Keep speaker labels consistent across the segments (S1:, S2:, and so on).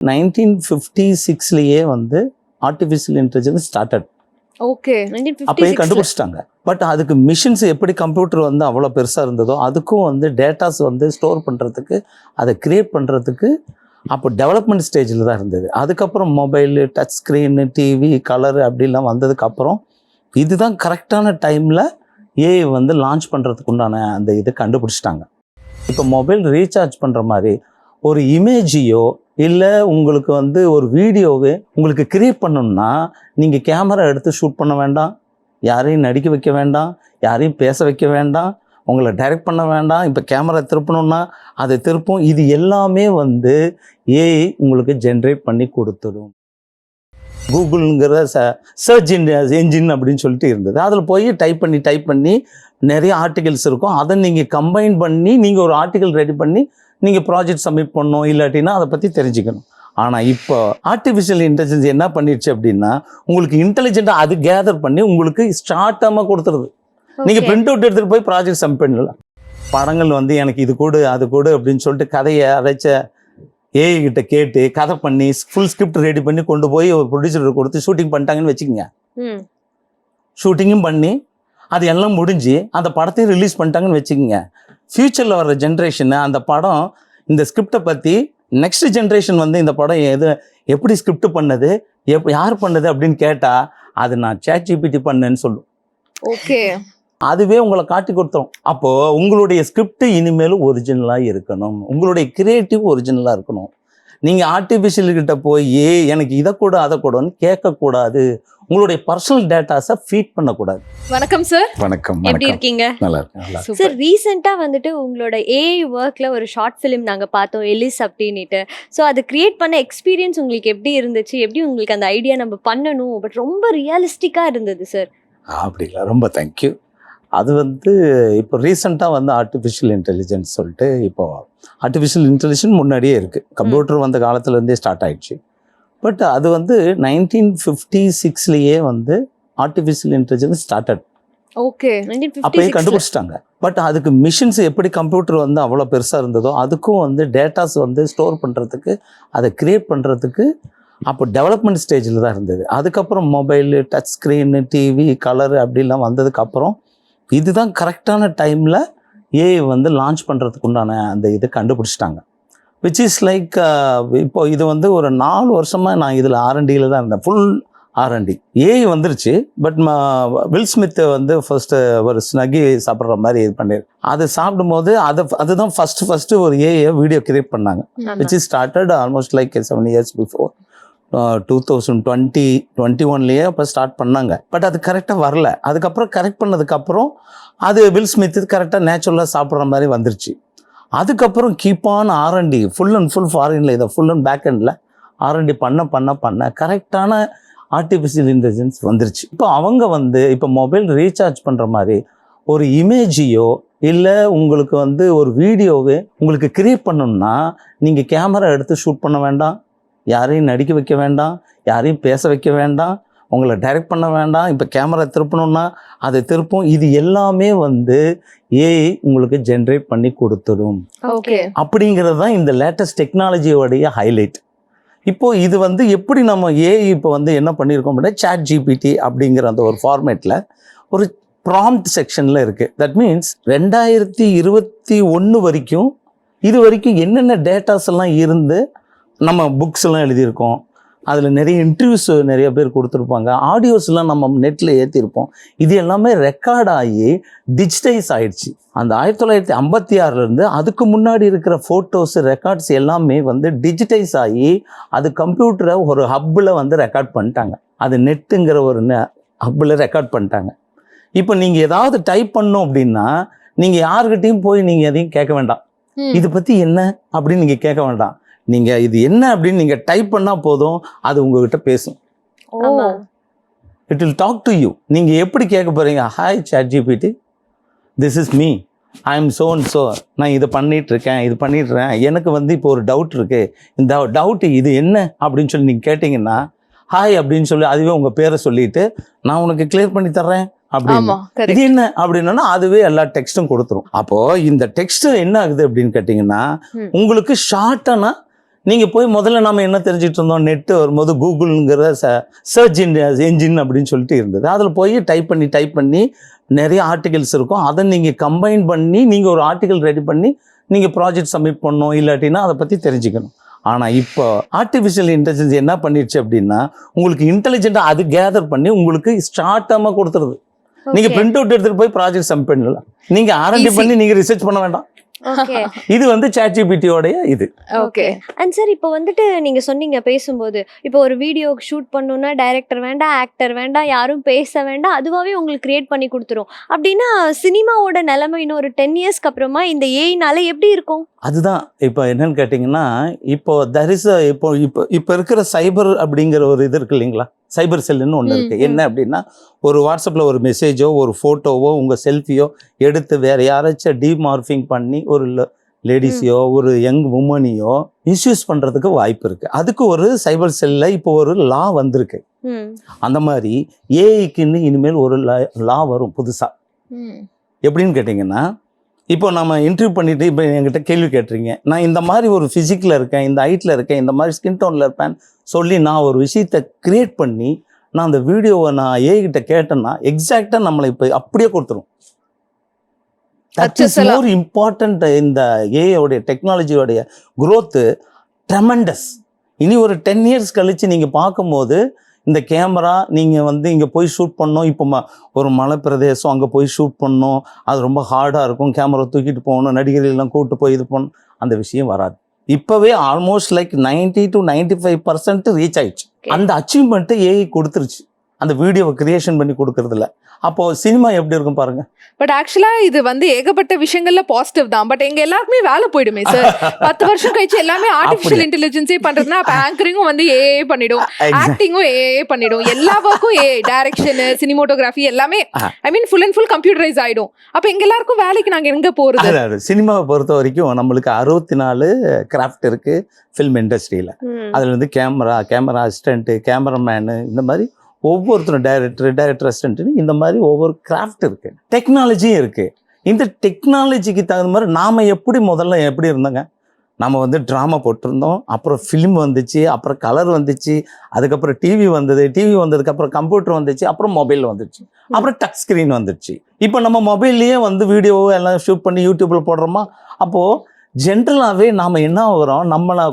S1: 1956லயே வந்து artificial intelligence started.
S2: Okay.
S1: அப்பயே கண்டுபிடிச்சிட்டாங்க. பட் அதுக்கு மிஷின்ஸ் எப்படி கம்ப்யூட்டர் வந்து அவ்வளோ பெருசாக இருந்ததோ அதுக்கும் வந்து டேட்டாஸ் வந்து ஸ்டோர் பண்ணுறதுக்கு அதை கிரியேட் பண்ணுறதுக்கு அப்போ டெவலப்மெண்ட் ஸ்டேஜில் தான் இருந்தது. அதுக்கப்புறம் mobile, touch screen, TV, colour அப்படிலாம் வந்ததுக்கப்புறம் இதுதான் கரெக்டான டைமில் ஏஐ வந்து லான்ச் பண்ணுறதுக்கு உண்டான அந்த இது கண்டுபிடிச்சிட்டாங்க. இப்போ மொபைல் ரீசார்ஜ் பண்ணுற மாதிரி ஒரு இமேஜையோ இல்லை உங்களுக்கு வந்து ஒரு வீடியோவே உங்களுக்கு கிரியேட் பண்ணணும்னா நீங்கள் கேமரா எடுத்து ஷூட் பண்ண வேண்டாம், யாரையும் நடிக்க வைக்க வேண்டாம், யாரையும் பேச வைக்க வேண்டாம், உங்களை டைரக்ட் பண்ண வேண்டாம். இப்போ கேமரா திருப்பணும்னா அதை திருப்பும். இது எல்லாமே வந்து ஏஐ உங்களுக்கு ஜென்ரேட் பண்ணி கொடுத்துடும். கூகுளுங்கிற சர்ச் என்ஜின் அப்படின்னு சொல்லிட்டு இருந்தது. அதில் போய் டைப் பண்ணி நிறைய ஆர்டிகல்ஸ் இருக்கும். அதை நீங்கள் கம்பைன் பண்ணி நீங்கள் ஒரு ஆர்டிகல் ரெடி பண்ணி நீங்கள் ப்ராஜெக்ட் சப்மிட் பண்ணணும், இல்லாட்டினா அதை பற்றி தெரிஞ்சுக்கணும். ஆனால் இப்போ ஆர்டிஃபிஷியல் இன்டெலிஜென்ஸ் என்ன பண்ணிடுச்சு அப்படின்னா உங்களுக்கு இன்டெலிஜென்ட்டாக அது கேதர் பண்ணி உங்களுக்கு ஷார்ட்டாக கொடுத்துருது. நீங்கள் பிரிண்ட் அவுட் எடுத்துகிட்டு போய் ப்ராஜெக்ட் சப்மிட் பண்ணலாம். படங்கள் வந்து எனக்கு இது கொடு அது கொடு அப்படின்னு சொல்லிட்டு கதையை அரைச்ச ஏஐ கிட்ட கேட்டு கதை பண்ணி ஃபுல் ஸ்கிரிப்ட் ரெடி பண்ணி கொண்டு போய் ஒரு ப்ரொடியூசருக்கு கொடுத்து ஷூட்டிங் பண்ணிட்டாங்கன்னு வச்சுக்கோங்க. ஷூட்டிங்கும் பண்ணி அது எல்லாம் முடிஞ்சு அந்த படத்தையும் ரிலீஸ் பண்ணிட்டாங்கன்னு வச்சுக்கோங்க. ஃப்யூச்சரில் வர்ற ஜென்ரேஷனு அந்த படம் இந்த ஸ்கிரிப்டை பற்றி நெக்ஸ்ட் ஜென்ரேஷன் வந்து இந்த படம் எப்படி ஸ்கிரிப்ட் பண்ணது, யார் பண்ணது அப்படின்னு கேட்டால் அது நான் ChatGPT பண்ணேன்னு சொல்லும்.
S2: ஓகே.
S1: அதுவே உங்களை காட்டி கொடுத்துரும். அப்போது உங்களுடைய ஸ்கிரிப்ட் இனிமேலும் ஒரிஜினலாக இருக்கணும், உங்களுடைய கிரியேட்டிவ் ஒரிஜினலாக இருக்கணும். நீங்கள் ஆர்டிஃபிஷியல் கிட்ட போய் எனக்கு இதை கூட அதை கூடன்னு கேட்கக்கூடாது. உங்களுடைய பர்சனல் டேட்டாஸை ஃபீட் பண்ணக்கூடாது.
S2: வணக்கம் சார்.
S1: வணக்கம்.
S2: எப்படி இருக்கீங்க?
S1: நல்லா இருக்கேன்
S2: சார். ரீசெண்டாக வந்துட்டு உங்களோட ஏஐ ஒர்க்கில் ஒரு ஷார்ட் ஃபிலிம் நாங்கள் பார்த்தோம், எலிஸ் அப்படின்ட்டு. ஸோ அதை கிரியேட் பண்ண எக்ஸ்பீரியன்ஸ் உங்களுக்கு எப்படி இருந்துச்சு? எப்படி உங்களுக்கு அந்த ஐடியா நம்ம பண்ணணும் பட் ரொம்ப ரியலிஸ்டிக்காக இருந்தது சார்?
S1: அப்படிங்களா, ரொம்ப தேங்க்யூ. அது வந்து இப்போ ரீசெண்டாக வந்து ஆர்டிஃபிஷியல் இன்டெலிஜென்ஸ் சொல்லிட்டு இப்போ ஆர்டிஃபிஷியல் இன்டெலிஜென்ஸ் முன்னாடியே இருக்குது, கம்ப்யூட்டர் வந்த காலத்துலேருந்தே ஸ்டார்ட் ஆகிடுச்சு. பட் அது வந்து 1956லயே வந்து ஆர்டிஃபிஷியல் இன்டெலிஜென்ஸ் ஸ்டார்டட்.
S2: ஓகே.
S1: அப்பயே கண்டுபிடிச்சிட்டாங்க. பட் அதுக்கு மிஷின்ஸ் எப்படி கம்ப்யூட்டர் வந்து அவ்வளோ பெருசாக இருந்ததோ அதுக்கும் வந்து டேட்டாஸ் வந்து ஸ்டோர் பண்ணுறதுக்கு அதை கிரியேட் பண்ணுறதுக்கு அப்போ டெவலப்மெண்ட் ஸ்டேஜில் தான் இருந்தது. அதுக்கப்புறம் mobile, touch screen, TV, colour அப்படிலாம் வந்ததுக்கப்புறம் இதுதான் கரெக்டான டைமில் ஏஐ வந்து லான்ச் பண்ணுறதுக்கு உண்டான அந்த இது கண்டுபிடிச்சிட்டாங்க. விச் இஸ் லைக் இப்போ இது வந்து ஒரு 4 வருஷமாக நான் இதில் R&Dயில் தான் இருந்தேன், ஃபுல் R&D. ஏஐ வந்துருச்சு. பட் வில் ஸ்மித் வந்து ஃபர்ஸ்ட்டு ஒரு ஸ்னக்கி சாப்பிட்ற மாதிரி இது பண்ணிடு. அது சாப்பிடும்போது அதுதான் ஃபஸ்ட்டு ஒரு ஏஐ வீடியோ கிரியேட் பண்ணாங்க. Which is started almost like 7 years before. 2021லயே அப்போ ஸ்டார்ட் பண்ணாங்க. பட் அது கரெக்டாக வரல. அதுக்கப்புறம் கரெக்ட் பண்ணதுக்கப்புறம் அது வில் ஸ்மித் கரெக்டாக நேச்சுரலாக சாப்பிட்ற மாதிரி வந்துருச்சு. அதுக்கப்புறம் keep on R&D, full and full ஃபாரினில் இதை ஃபுல் அண்ட் பேக் எண்டில் R&D பண்ண கரெக்டான ஆர்டிஃபிஷியல் இன்டெலிஜென்ஸ் வந்துருச்சு. இப்போ அவங்க வந்து இப்போ மொபைல் ரீசார்ஜ் பண்ணுற மாதிரி ஒரு இமேஜையோ இல்லை உங்களுக்கு வந்து ஒரு வீடியோவே உங்களுக்கு கிரியேட் பண்ணணும்னா நீங்கள் கேமரா எடுத்து ஷூட் பண்ண வேண்டாம், யாரையும் நடிக்க வைக்க வேண்டாம், யாரையும் பேச வைக்க வேண்டாம், உங்களை டைரக்ட் பண்ண வேண்டாம். இப்போ கேமரா திருப்பணும்னா அதை திருப்பும். இது எல்லாமே வந்து ஏஐ உங்களுக்கு ஜென்ரேட் பண்ணி கொடுத்துடும்.
S2: ஓகே.
S1: அப்படிங்கிறது தான் இந்த லேட்டஸ்ட் டெக்னாலஜியோடைய ஹைலைட். இப்போது இது வந்து எப்படி நம்ம ஏஐ இப்போ வந்து என்ன பண்ணியிருக்கோம் அப்படின்னா ChatGPT அப்படிங்கிற அந்த ஒரு ஃபார்மேட்டில் ஒரு ப்ராம்ப்ட் செக்ஷனில் இருக்குது. தட் மீன்ஸ் 2021 வரைக்கும் இது வரைக்கும் என்னென்ன டேட்டாஸ் எல்லாம் இருந்து நம்ம புக்ஸ் எல்லாம் எழுதியிருக்கோம், அதில் நிறைய இன்டர்வியூஸ் நிறைய பேர் கொடுத்துருப்பாங்க, ஆடியோஸ்லாம் நம்ம நெட்டில் ஏற்றிருப்போம். இது எல்லாமே ரெக்கார்ட் ஆகி டிஜிட்டைஸ் ஆகிடுச்சு. அந்த 1956 அதுக்கு முன்னாடி இருக்கிற ஃபோட்டோஸ் ரெக்கார்ட்ஸ் எல்லாமே வந்து டிஜிட்டைஸ் ஆகி அது கம்ப்யூட்டரை ஒரு ஹப்பில் வந்து ரெக்கார்ட் பண்ணிட்டாங்க. அது நெட்டுங்கிற ஒரு ஹப்பில் ரெக்கார்ட் பண்ணிட்டாங்க. இப்போ நீங்கள் ஏதாவது டைப் பண்ணோம் அப்படின்னா நீங்கள் யாருக்கிட்டையும் போய் நீங்கள் எதையும் கேட்க வேண்டாம், இது பற்றி என்ன அப்படின்னு நீங்கள் கேட்க வேண்டாம். நீங்கள் இது என்ன அப்படின்னு நீங்கள் டைப் பண்ணால் போதும், அது உங்ககிட்ட பேசும். It will talk to you. நீங்கள் எப்படி கேட்க போகிறீங்க? Hi ChatGPT, this is me, I am so and so, நான் இதை பண்ணிட்டுருக்கேன், எனக்கு வந்து இப்போ ஒரு டவுட் இருக்குது, இந்த டவுட்டு இது என்ன அப்படின்னு சொல்லி நீங்கள் கேட்டிங்கன்னா ஹாய் அப்படின்னு சொல்லி அதுவே உங்கள் பேரை சொல்லிட்டு நான் உனக்கு கிளியர் பண்ணி தர்றேன் அப்படின்னு. இது என்ன அப்படின்னா அதுவே எல்லா டெக்ஸ்ட்டும் கொடுத்துரும். அப்போது இந்த டெக்ஸ்ட் என்ன ஆகுது அப்படின்னு கேட்டிங்கன்னா உங்களுக்கு ஷார்ட்டானா நீங்கள் போய் முதல்ல நம்ம என்ன தெரிஞ்சுட்டு இருந்தோம், நெட்டு வரும்போது கூகுளுங்கிற சர்ச் என்ஜின் அப்படின்னு சொல்லிட்டு இருந்தது. அதில் போய் டைப் பண்ணி நிறைய ஆர்டிகல்ஸ் இருக்கும். அதை நீங்கள் கம்பைன் பண்ணி நீங்கள் ஒரு ஆர்டிகல் ரெடி பண்ணி நீங்கள் ப்ராஜெக்ட் சப்மிட் பண்ணணும், இல்லாட்டினா அதை பற்றி தெரிஞ்சுக்கணும். ஆனால் இப்போ ஆர்டிஃபிஷியல் இன்டெலிஜென்ஸ் என்ன பண்ணிடுச்சு அப்படின்னா, உங்களுக்கு இன்டெலிஜென்ட்டாக அது கேதர் பண்ணி உங்களுக்கு ஷார்ட்டாக கொடுத்துருது. நீங்கள் பிரிண்ட் அவுட் எடுத்துகிட்டு போய் ப்ராஜெக்ட் சப்மிட் பண்ணலாம். நீங்கள் ஆர்என்டி பண்ணி நீங்கள் ரிசர்ச் பண்ண வேண்டாம். இது வந்து ChatGPT-யோடைய இது.
S2: ஓகே. அண்ட் சார் இப்போ வந்துட்டு நீங்க சொன்னீங்க பேசும்போது, இப்போ ஒரு வீடியோ ஷூட் பண்ணணும்னா டைரக்டர் வேண்டாம், ஆக்டர் வேண்டாம், யாரும் பேச வேண்டாம், அதுவாகவே உங்களுக்கு கிரியேட் பண்ணி கொடுத்துரும். அப்படின்னா சினிமாவோட நிலைமை இன்னும் ஒரு 10 இயர்ஸ்க்கு அப்புறமா இந்த ஏஐனால எப்படி இருக்கும்?
S1: அதுதான் இப்போ என்னன்னு கேட்டிங்கன்னா, இப்போ இப்போ இருக்கிற சைபர் அப்படிங்கிற ஒரு இது இருக்கு இல்லைங்களா, சைபர் செல்லுன்னு ஒன்று இருக்குது. என்ன அப்படின்னா, ஒரு வாட்ஸ்அப்பில் ஒரு மெசேஜோ ஒரு ஃபோட்டோவோ உங்கள் செல்ஃபியோ எடுத்து வேறு யாராச்சும் டீமார்ஃபிங் பண்ணி ஒரு லேடிஸையோ ஒரு யங் உமனையோ மிஸ்யூஸ் பண்ணுறதுக்கு வாய்ப்பு இருக்குது. அதுக்கு ஒரு சைபர் செல்லில் இப்போ ஒரு லா வந்திருக்கு. அந்த மாதிரி ஏஐக்குன்னு இனிமேல் ஒரு லா வரும் புதுசாக. எப்படின்னு கேட்டிங்கன்னா, இப்போ நம்ம இன்டர்வியூ பண்ணிவிட்டு இப்போ என்கிட்ட கேள்வி கேட்டுறீங்க, நான் இந்த மாதிரி ஒரு ஃபிசிக்கில் இருக்கேன், இந்த ஹைட்டில் இருக்கேன், இந்த மாதிரி ஸ்கின் டோனில் இருப்பேன் சொல்லி நான் ஒரு விஷயத்தை க்ரியேட் பண்ணி நான் அந்த வீடியோவை நான் ஏகிட்ட கேட்டேன்னா எக்ஸாக்டாக நம்மளை இப்போ அப்படியே கொடுத்துரும். That is more important. இந்த ஏஐயோடைய டெக்னாலஜியோடைய க்ரோத்து ட்ரெமெண்டஸ். இனி ஒரு 10 இயர்ஸ் கழித்து நீங்கள் பார்க்கும்போது இந்த கேமரா நீங்கள் வந்து இங்கே போய் ஷூட் பண்ணோம், இப்போ ஒரு மலை பிரதேசம் அங்கே போய் ஷூட் பண்ணோம், அது ரொம்ப ஹார்டாக இருக்கும், கேமரா தூக்கிட்டு போகணும், நடிகர்கள்லாம் கூப்பிட்டு போய் இது பண்ணணும், அந்த விஷயம் வராது. இப்போவே ஆல்மோஸ்ட் லைக் 90 to 95% ரீச் ஆயிடுச்சு. அந்த அச்சீவ்மெண்ட்டு ஏஐ கொடுத்துருச்சு அந்த வீடியோவை கிரியேஷன் பண்ணி கொடுக்கறதுல. அப்போ சினிமா எப்படி இருக்கும் பாருங்க.
S3: பட் ஆக்சுவலா இது வந்து ஏகப்பட்ட விஷயங்கள்ல பாசிட்டிவ் தான். பட் எங்க எல்லாருக்குமே வேலை போயிடுமே சார். 10 வருஷம் கழிச்சு எல்லாமே ஆர்டிஃபிஷியல் இன்டெலிஜென்ஸே பண்றதுன்னா அப்ப ஆங்கரிங்கும் வந்து ஏஏ பண்ணிடும், ஆக்டிங்கும் ஏஏ பண்ணிடும், எல்லா ஒர்க்கும் ஏஐ, டைரக்ஷன், சினிமோட்டோகிராஃபி எல்லாமே I mean full and full computerise ஆயிடும். அப்ப எங்க எல்லாருக்கும் வேலைக்கு நாங்க எங்க போறது?
S1: சினிமாவை பொறுத்த வரைக்கும் நம்மளுக்கு 64 கிராஃப்ட் இருக்கு ஃபில்ம் இண்டஸ்ட்ரியில. அதுல வந்து கேமரா அசிஸ்டன்ட், கேமராமேனு, இந்த மாதிரி ஒவ்வொருத்தரும் டைரக்டர் அசிஸ்டன்ட்னு இந்த மாதிரி ஒவ்வொரு கிராஃப்ட் இருக்குது, டெக்னாலஜியும் இருக்குது. இந்த டெக்னாலஜிக்கு தகுந்த மாதிரி நாம் முதல்ல எப்படி இருந்தோங்க, நம்ம வந்து ட்ராமா போட்டிருந்தோம், அப்புறம் ஃபிலிம் வந்துச்சு, அப்புறம் கலர் வந்துச்சு, அதுக்கப்புறம் டிவி வந்தது, டிவி வந்ததுக்கப்புறம் கம்ப்யூட்டர் வந்துச்சு, அப்புறம் மொபைல் வந்துச்சு, அப்புறம் டச் ஸ்க்ரீன் வந்துடுச்சு. இப்போ நம்ம மொபைல்லையே வந்து வீடியோ எல்லாம் ஷூட் பண்ணி யூடியூப்பில் போடுறோமா. அப்போது ஜென்ரலாகவே நாம் என்ன ஆகிறோம், நம்மளை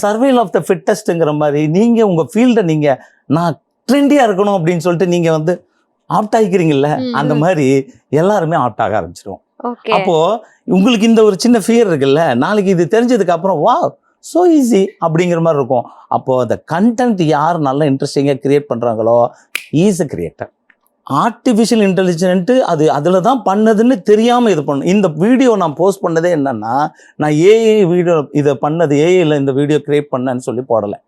S1: சர்வைவல் ஆஃப் த ஃபிட்டஸ்ட்டுங்கிற மாதிரி நீங்கள் உங்கள் ஃபீல்டை நீங்கள் நான் ட்ரெண்டியாக இருக்கணும் அப்படின்னு சொல்லிட்டு நீங்கள் வந்து ஆப்ட் ஆகிக்கிறீங்கல்ல, அந்த மாதிரி எல்லாருமே ஆப்ட் ஆக ஆரம்பிச்சிடும். அப்போது உங்களுக்கு இந்த ஒரு சின்ன ஃபியர் இருக்குல்ல, நாளைக்கு இது தெரிஞ்சதுக்கு அப்புறம் வா ஸோ ஈஸி அப்படிங்கிற மாதிரி இருக்கும். அப்போது அந்த கண்டென்ட் யார் நல்லா இன்ட்ரெஸ்டிங்காக க்ரியேட் பண்ணுறாங்களோ is a creator. Artificial intelligent அது அதில் தான் பண்ணதுன்னு தெரியாமல் இது பண்ணும். இந்த வீடியோ நான் போஸ்ட் பண்ணதே என்னென்னா, நான் ஏஐ வீடியோ இதை பண்ணது, ஏஐயில் இந்த வீடியோ க்ரியேட் பண்ணேன்னு சொல்லி போடலை.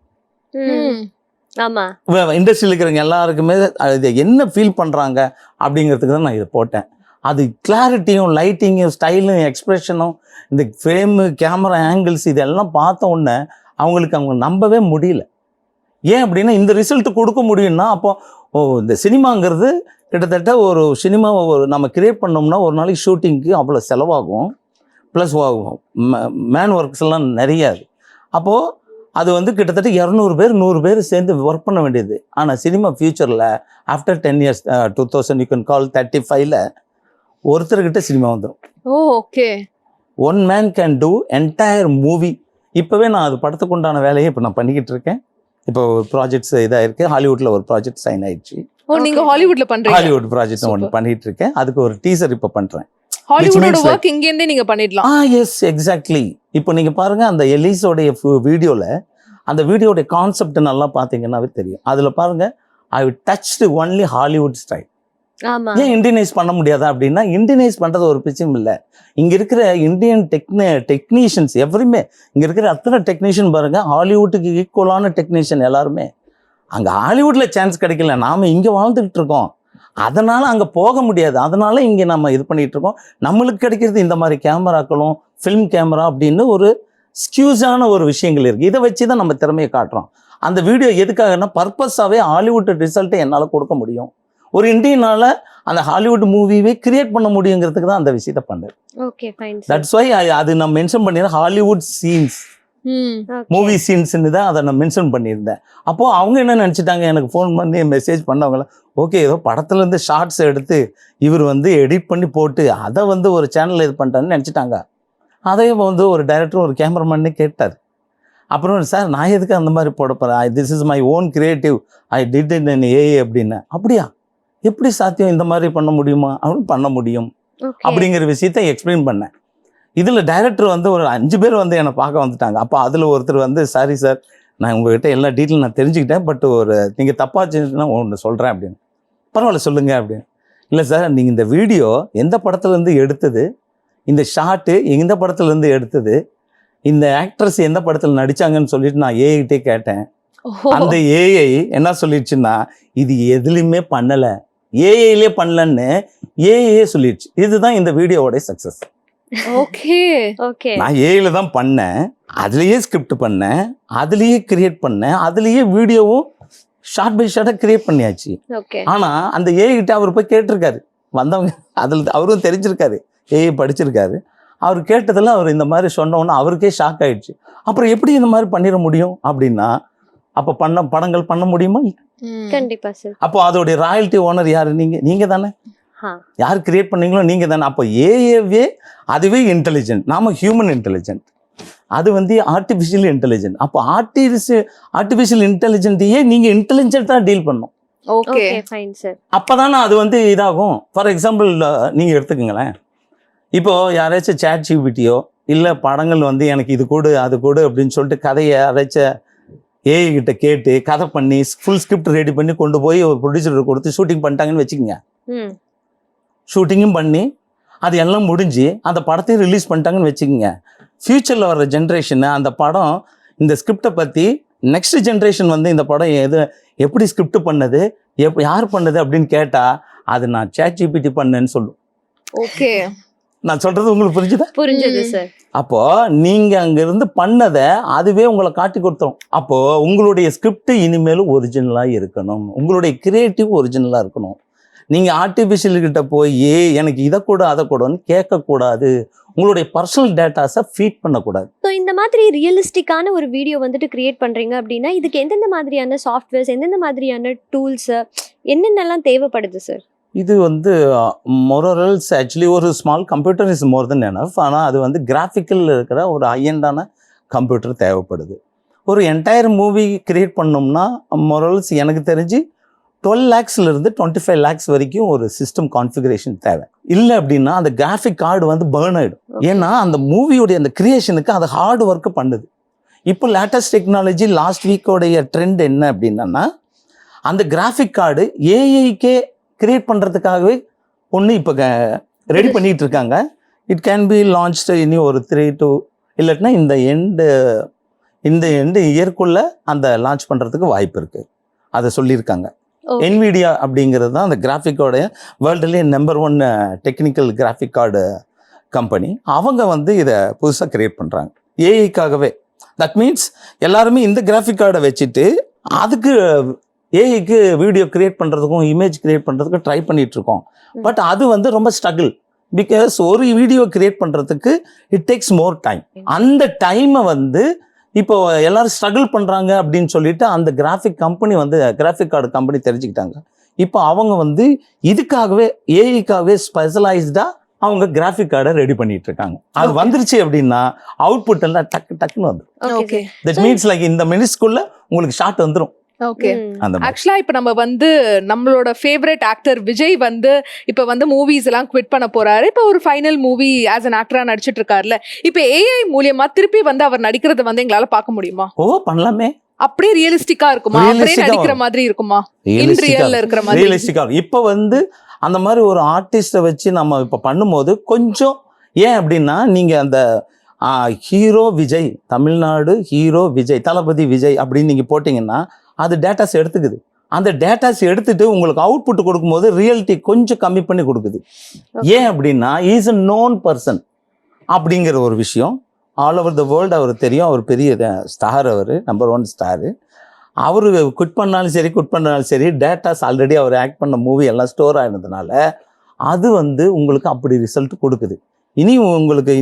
S2: ஆமாம்,
S1: இண்டஸ்ட்ரியில் இருக்கிறவங்க எல்லாருக்குமே இது என்ன ஃபீல் பண்ணுறாங்க அப்படிங்கிறதுக்கு தான் நான் இதை போட்டேன். அது கிளாரிட்டியும் லைட்டிங்கும் ஸ்டைலும் எக்ஸ்ப்ரெஷனும் இந்த ஃப்ரேமு கேமரா ஆங்கிள்ஸ் இதெல்லாம் பார்த்த உடனே அவங்க நம்பவே முடியல. ஏன் அப்படின்னா இந்த ரிசல்ட் கொடுக்க முடியும்னா அப்போது இந்த சினிமாங்கிறது கிட்டத்தட்ட ஒரு சினிமாவை நம்ம கிரியேட் பண்ணோம்னா ஒரு நாளைக்கு ஷூட்டிங்க்கு அவ்வளோ செலவாகும், ப்ளஸ் மேன் ஒர்க்ஸ் எல்லாம் நிறையாது. அப்போது அது வந்து கிட்டத்தட்ட 200 பேர் 100 பேர் சேர்ந்து ஒர்க் பண்ண வேண்டியது. ஆனால் சினிமா ஃபியூச்சரில் after 10 years 2000 you can call 35ல் ஒருத்தர்கிட்ட சினிமா வந்துடும்.
S3: Okay,
S1: one man can do entire movie. இப்போவே நான் அது படத்துக்கு உண்டான வேலையை இப்போ நான் பண்ணிக்கிட்டு இருக்கேன். இப்போ ஒரு ப்ராஜெக்ட்ஸ் இதாக இருக்குது, ஹாலிவுட்டில் ஒரு ப்ராஜெக்ட் சைன் ஆயிடுச்சு.
S3: நீங்கள் ஹாலிவுட்ல பண்ணுறீங்க?
S1: ஹாலிவுட் ப்ராஜெக்ட் ஒன்று பண்ணிகிட்டு இருக்கேன். அதுக்கு ஒரு டீசர் இப்போ பண்ணுறேன்.
S3: ஹாலிவுட்டோட வர்க் இங்க இருந்தே நீங்க பண்ணிடலாம்.
S1: Yes exactly. இப்போ நீங்க பாருங்க அந்த எலிஸோடைய வீடியோல அந்த வீடியோடைய கான்செப்ட் நல்லா பார்த்தீங்கன்னாவே தெரியும். அதுல பாருங்க ஐ டச்டு ஒன்லி ஹாலிவுட் ஸ்டைல். ஏன் இண்டியனைஸ் பண்ண முடியாதா அப்படின்னா, இண்டியனைஸ் பண்றது ஒரு பிரச்சனை இல்லை. இங்க இருக்கிற இந்தியன் டெக்னீஷியன்ஸ் எவருமே, இங்க இருக்கிற அத்தனை டெக்னீஷியன் பாருங்க ஹாலிவுட்டுக்கு ஈக்குவலான டெக்னீஷியன் எல்லாருமே. அங்க ஹாலிவுட்ல சான்ஸ் கிடைக்கல, நாம இங்க வாழ்ந்துகிட்டு இருக்கோம், அதனால அங்கே போக முடியாது, அதனால இங்கே நம்ம இது பண்ணிட்டு இருக்கோம். நம்மளுக்கு கிடைக்கிறது இந்த மாதிரி கேமராக்களும் ஃபில்ம் கேமரா அப்படின்னு ஒரு ஸ்கியூஸான ஒரு விஷயங்கள் இருக்குது. இதை வச்சு தான் நம்ம திறமையை காட்டுறோம். அந்த வீடியோ எதுக்காகனா பர்பஸாகவே ஹாலிவுட் ரிசல்ட்டை என்னால் கொடுக்க முடியும், ஒரு இந்தியனால் அந்த ஹாலிவுட் மூவியே கிரியேட் பண்ண முடியுங்கிறதுக்கு தான் அந்த விஷயத்தை பண்ணுறேன்.
S2: Okay fine.
S1: தட்ஸ் வை அது நான் மென்ஷன் பண்ணிடுறேன், ஹாலிவுட் சீன்ஸ் மூவி சீன்ஸ்ன்னு தான் அதை நான் மென்ஷன் பண்ணியிருந்தேன். அப்போது அவங்க என்ன நினச்சிட்டாங்க, எனக்கு ஃபோன் பண்ணி மெசேஜ் பண்ணவங்கள, ஓகே ஏதோ படத்துலேருந்து ஷார்ட்ஸ் எடுத்து இவர் வந்து எடிட் பண்ணி போட்டு அதை வந்து ஒரு சேனலில் இது பண்ணிட்டான்னு நினச்சிட்டாங்க. அதே வந்து ஒரு டைரக்டரும் ஒரு கேமராமேனே கேட்டார். அப்புறம் சார் நான் எதுக்கு அந்த மாதிரி போட போகிறேன், this is my own creative, I did in N AI அப்படின்னு. அப்படியா, எப்படி சாத்தியம், இந்த மாதிரி பண்ண முடியுமா? அப்படின்னு பண்ண முடியும் அப்படிங்கிற விஷயத்த எக்ஸ்பிளைன் பண்ணேன். இதில் டைரக்டர் வந்து ஒரு 5 பேர் வந்து என்னை பார்க்க வந்துட்டாங்க. அப்போ அதில் ஒருத்தர் வந்து, சாரி சார் நான் உங்கள்கிட்ட எல்லா டீட்டெயில் நான் தெரிஞ்சுக்கிட்டேன், பட் ஒரு நீங்கள் தப்பாக செஞ்சுன்னா ஒன்று சொல்கிறேன் அப்படின்னு. பரவாயில்ல சொல்லுங்கள் அப்படின்னு. இல்லை சார் நீங்கள் இந்த வீடியோ எந்த படத்துலேருந்து எடுத்தது, இந்த ஷார்ட்டு எந்த படத்துலேருந்து எடுத்தது, இந்த ஆக்ட்ரஸ் எந்த படத்தில் நடித்தாங்கன்னு சொல்லிட்டு நான் ஏஐகிட்டே கேட்டேன். அந்த ஏஐ என்ன சொல்லிடுச்சுன்னா, இது எதுலையுமே பண்ணலை, ஏஐலே பண்ணலன்னு ஏஐயே சொல்லிடுச்சு. இதுதான் இந்த வீடியோவோட சக்ஸஸ்.
S3: Okay
S2: okay.
S1: நான் ஏஐல தான் பண்ணேன், அதுலேயே ஸ்கிரிப்ட் பண்ணேன், அதுலேயே கிரியேட் பண்ணேன், அதுலேயே வீடியோவும் ஷார்ட் பை ஷார்ட்டாக கிரியேட் பண்ணியாச்சு.
S2: ஓகே.
S1: ஆனால் அந்த ஏஐ கிட்ட அவர் போய் கேட்டிருக்காரு வந்தவங்க, அதில் அவரும் தெரிஞ்சிருக்காரு, ஏஐ படிச்சிருக்காரு. அவர் கேட்டதில் அவர் இந்த மாதிரி சொன்னோன்னா அவருக்கே ஷாக் ஆயிடுச்சு. அப்புறம் எப்படி இந்த மாதிரி பண்ணிட முடியும் அப்படின்னா, அப்போ படங்கள் பண்ண முடியுமா?
S2: கண்டிப்பா சார்.
S1: அப்போ அதோடைய ராயல்ட்டி ஓனர் யாரு? நீங்கள் தானே. யார் கிரியேட் பண்ணீங்களோ நீங்கள் தானே. அப்போ ஏஏவே அதுவே இன்டெலிஜென்ட், நாம ஹியூமன் இன்டெலிஜென்ட், அது வந்து ஆர்டிஃபிஷியல் இன்டெலிஜென்ட். அப்போ ஆர்டிஃபிஷியல் இன்டெலிஜென்ட்டையே நீங்கள் இன்டெலிஜென்ட்டாக டீல் பண்ணணும்.
S3: Okay
S2: fine sir.
S1: அப்போதானே அது வந்து இதாகும். ஃபார் எக்ஸாம்பிள் நீங்கள் எடுத்துக்கங்களேன், இப்போது யாராச்சும் சேட் ஜிபிடியோ இல்லை படங்கள் வந்து எனக்கு இது கொடு அது கொடு அப்படின்னு சொல்லிட்டு கதையை யாராச்சும் ஏஐ கிட்ட கேட்டு கதை பண்ணி ஃபுல் ஸ்கிரிப்ட் ரெடி பண்ணி கொண்டு போய் ஒரு ப்ரொடியூசருக்கு கொடுத்து ஷூட்டிங் பண்ணிட்டாங்கன்னு வச்சுக்கோங்க. ஷூட்டிங்கும் பண்ணி அது எல்லாம் முடிஞ்சு அந்த படத்தையும் ரிலீஸ் பண்ணிட்டாங்கன்னு வச்சுக்கோங்க. ஃப்யூச்சரில் வர்ற ஜென்ரேஷனு அந்த படம் இந்த ஸ்கிரிப்டை பற்றி நெக்ஸ்ட் ஜென்ரேஷன் வந்து இந்த படம் எப்படி ஸ்கிரிப்ட் பண்ணது, யார் பண்ணது அப்படின்னு கேட்டால் அது நான் சேட் ஜிபிடி பண்ணேன்னு சொல்லும்.
S3: ஓகே,
S1: நான் சொல்றது உங்களுக்கு புரிஞ்சுதா?
S2: புரிஞ்சது சார்.
S1: அப்போ நீங்க அங்கிருந்து பண்ணதை அதுவே உங்களை காட்டி கொடுத்துரும். அப்போ உங்களுடைய ஸ்கிரிப்ட் இனிமேலும் ஒரிஜினலா இருக்கணும், உங்களுடைய கிரியேட்டிவ் ஒரிஜினலா இருக்கணும். நீங்க ஆர்டிஃபிஷியல் கிட்ட போய் எனக்கு இதை கூட அதை கூடன்னு கேட்கக்கூடாது, உங்களுடைய பர்சனல் டேட்டாஸை ஃபீட் பண்ணக்கூடாது.
S2: ஸோ இந்த மாதிரி ரியலிஸ்டிக்கான ஒரு வீடியோ வந்துட்டு கிரியேட் பண்றீங்க அப்படின்னா இதுக்கு எந்தெந்த மாதிரியான சாஃப்ட்வேர்ஸ், எந்தெந்த மாதிரியான டூல்ஸ், என்னென்னலாம் தேவைப்படுது சார்?
S1: இது வந்து மொரல்ஸ் ஆக்சுவலி ஒரு small computer is more then enough. ஆனால் அது வந்து கிராஃபிக்கல் இருக்கிற ஒரு ஹையண்டான கம்ப்யூட்டர் தேவைப்படுது. ஒரு என்டையர் மூவி கிரியேட் பண்ணோம்னா மொரல்ஸ் எனக்கு தெரிஞ்சு 12 lakhsலேருந்து 25 lakhs வரைக்கும் ஒரு சிஸ்டம் கான்ஃபிகரேஷன் தேவை. இல்லை அப்படின்னா அந்த கிராஃபிக் கார்டு வந்து பர்ன் ஆகிடும். ஏன்னா அந்த மூவியோடைய அந்த கிரியேஷனுக்கு அது ஹார்ட் ஒர்க்கு பண்ணுது. இப்போ லேட்டஸ்ட் டெக்னாலஜி லாஸ்ட் வீக்கோடைய ட்ரெண்ட் என்ன அப்படின்னா, அந்த கிராஃபிக் கார்டு ஏஐக்கே கிரியேட் பண்ணுறதுக்காகவே ஒன்று இப்போ ரெடி பண்ணிகிட்டு இருக்காங்க. இட் கேன் பி லான்ச்டு இனி ஒரு 3 to இல்லாட்டினா இந்த எண்டு இயர்க்குள்ளே அந்த லான்ச் பண்ணுறதுக்கு வாய்ப்பு இருக்குது. அதை சொல்லியிருக்காங்க. என்விடியா அப்படிங்கிறது தான் அந்த கிராஃபிக்கோடைய வேர்ல்டுலேயே number 1 technical graphic card company. அவங்க வந்து இதை புதுசாக கிரியேட் பண்ணுறாங்க ஏஐக்காகவே. தட் மீன்ஸ் எல்லாருமே இந்த கிராஃபிக் கார்டை வச்சுட்டு அதுக்கு ஏஐக்கு வீடியோ கிரியேட் பண்ணுறதுக்கும் இமேஜ் கிரியேட் பண்ணுறதுக்கும் ட்ரை பண்ணிட்டு இருக்கோம். பட் அது வந்து ரொம்ப ஸ்ட்ரகிள். பிகாஸ் ஒரு வீடியோ கிரியேட் பண்ணுறதுக்கு இட் டேக்ஸ் மோர் டைம். அந்த டைமை வந்து இப்போ எல்லாரும் ஸ்ட்ரகிள் பண்ணுறாங்க அப்படின்னு சொல்லிட்டு அந்த கிராஃபிக் கார்டு கம்பெனி தெரிஞ்சுக்கிட்டாங்க. இப்போ அவங்க வந்து இதுக்காகவே ஏஐக்காகவே ஸ்பெஷலைஸ்டாக அவங்க கிராஃபிக் கார்டை ரெடி பண்ணிட்டு இருக்காங்க. அது வந்துருச்சு அப்படின்னா அவுட்புட் எல்லாம் டக்குன்னு வந்துடும்.
S3: ஓகே,
S1: தட் மீன்ஸ் லைக் இந்த மினிட்ஸ்க்குள்ள உங்களுக்கு ஷார்ட் வந்துடும்.
S3: ஓகே. ஆக்சுவலா இப்ப நம்ம வந்து நம்மளோட ஃபேவரட் ஆக்டர் விஜய் வந்து இப்ப வந்து மூவிஸ் எல்லாம் குவிட் பண்ண போறாரு. இப்ப ஒரு ஃபைனல் மூவி ஆஸ் an ஆக்டரா நடிச்சிட்டு இருக்காருல்ல. இப்ப ஏஐ மூலியமா திருப்பி வந்து அவர் நடிக்கிறத வந்து எங்களால பார்க்க முடியுமா?
S1: பண்ணலாமே.
S3: அப்படியே ரியலிஸ்டிக்கா இருக்குமா? அப்படியே நடிக்கிற மாதிரி இருக்குமா? இன் ரியல்ல இருக்கிற மாதிரி
S1: ரியலிஸ்டிக்கா. இப்ப வந்து அந்த மாதிரி ஒரு ஆர்டிஸ்ட வச்சு நம்ம இப்ப பண்ணும்போது கொஞ்சம் ஏன் அப்படின்னா, நீங்க அந்த ஹீரோ விஜய், தமிழ்நாடு ஹீரோ விஜய், தளபதி விஜய் அப்படின்னு நீங்க போட்டீங்கன்னா அது டேட்டாஸ் எடுத்துக்குது. அந்த டேட்டாஸ் எடுத்துட்டு உங்களுக்கு அவுட்புட் கொடுக்கும்போது ரியாலிட்டி கொஞ்சம் கம்மி பண்ணி கொடுக்குது. ஏன் அப்படின்னா இஸ் அ நோன் பர்சன் அப்படிங்கிற ஒரு விஷயம் ஆல் ஓவர் த வேர்ல்டு அவர் தெரியும். அவர் பெரிய ஸ்டார், அவர் நம்பர் 1 ஸ்டாரு. அவர் குட் பண்ணாலும் சரி டேட்டாஸ் ஆல்ரெடி அவர் ஆக்ட் பண்ண மூவி எல்லாம் ஸ்டோர் ஆகினதுனால அது வந்து உங்களுக்கு அப்படி ரிசல்ட் கொடுக்குது. உங்களுக்கு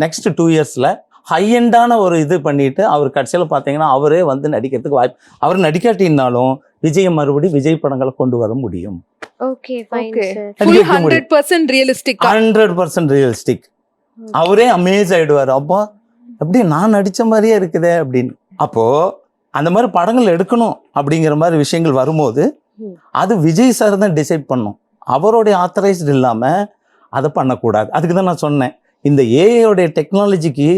S1: நெக்ஸ்ட் 2 yearsல ஹை எண்டான ஒரு இது பண்ணிட்டு அவர் கடைசியில் பார்த்தீங்கன்னா அவரே வந்து நடிக்கிறதுக்கு வாய்ப்பு, அவர் நடிக்காட்டினாலும் விஜய் மறுபடியும் விஜய் படங்களை கொண்டு வர முடியும்.
S2: Okay fine
S3: okay
S2: sir.
S3: Full 100% realistic.
S1: 100% realistic. அவரே அமேஸ் ஆயிடுவார். அப்போ அப்படி நான் நடிச்ச மாதிரியே இருக்குதே அப்படின்னு. அப்போ அந்த மாதிரி படங்கள் எடுக்கணும் அப்படிங்கிற மாதிரி விஷயங்கள் வரும்போது அது விஜய் சார் தான் டிசைட் பண்ணும். அவருடைய ஆத்தரைஸ்டு இல்லாமல் அதை பண்ணக்கூடாது. அதுக்கு தான் நான் சொன்னேன், இந்த ஏஐயோடைய டெக்னாலஜிக்கு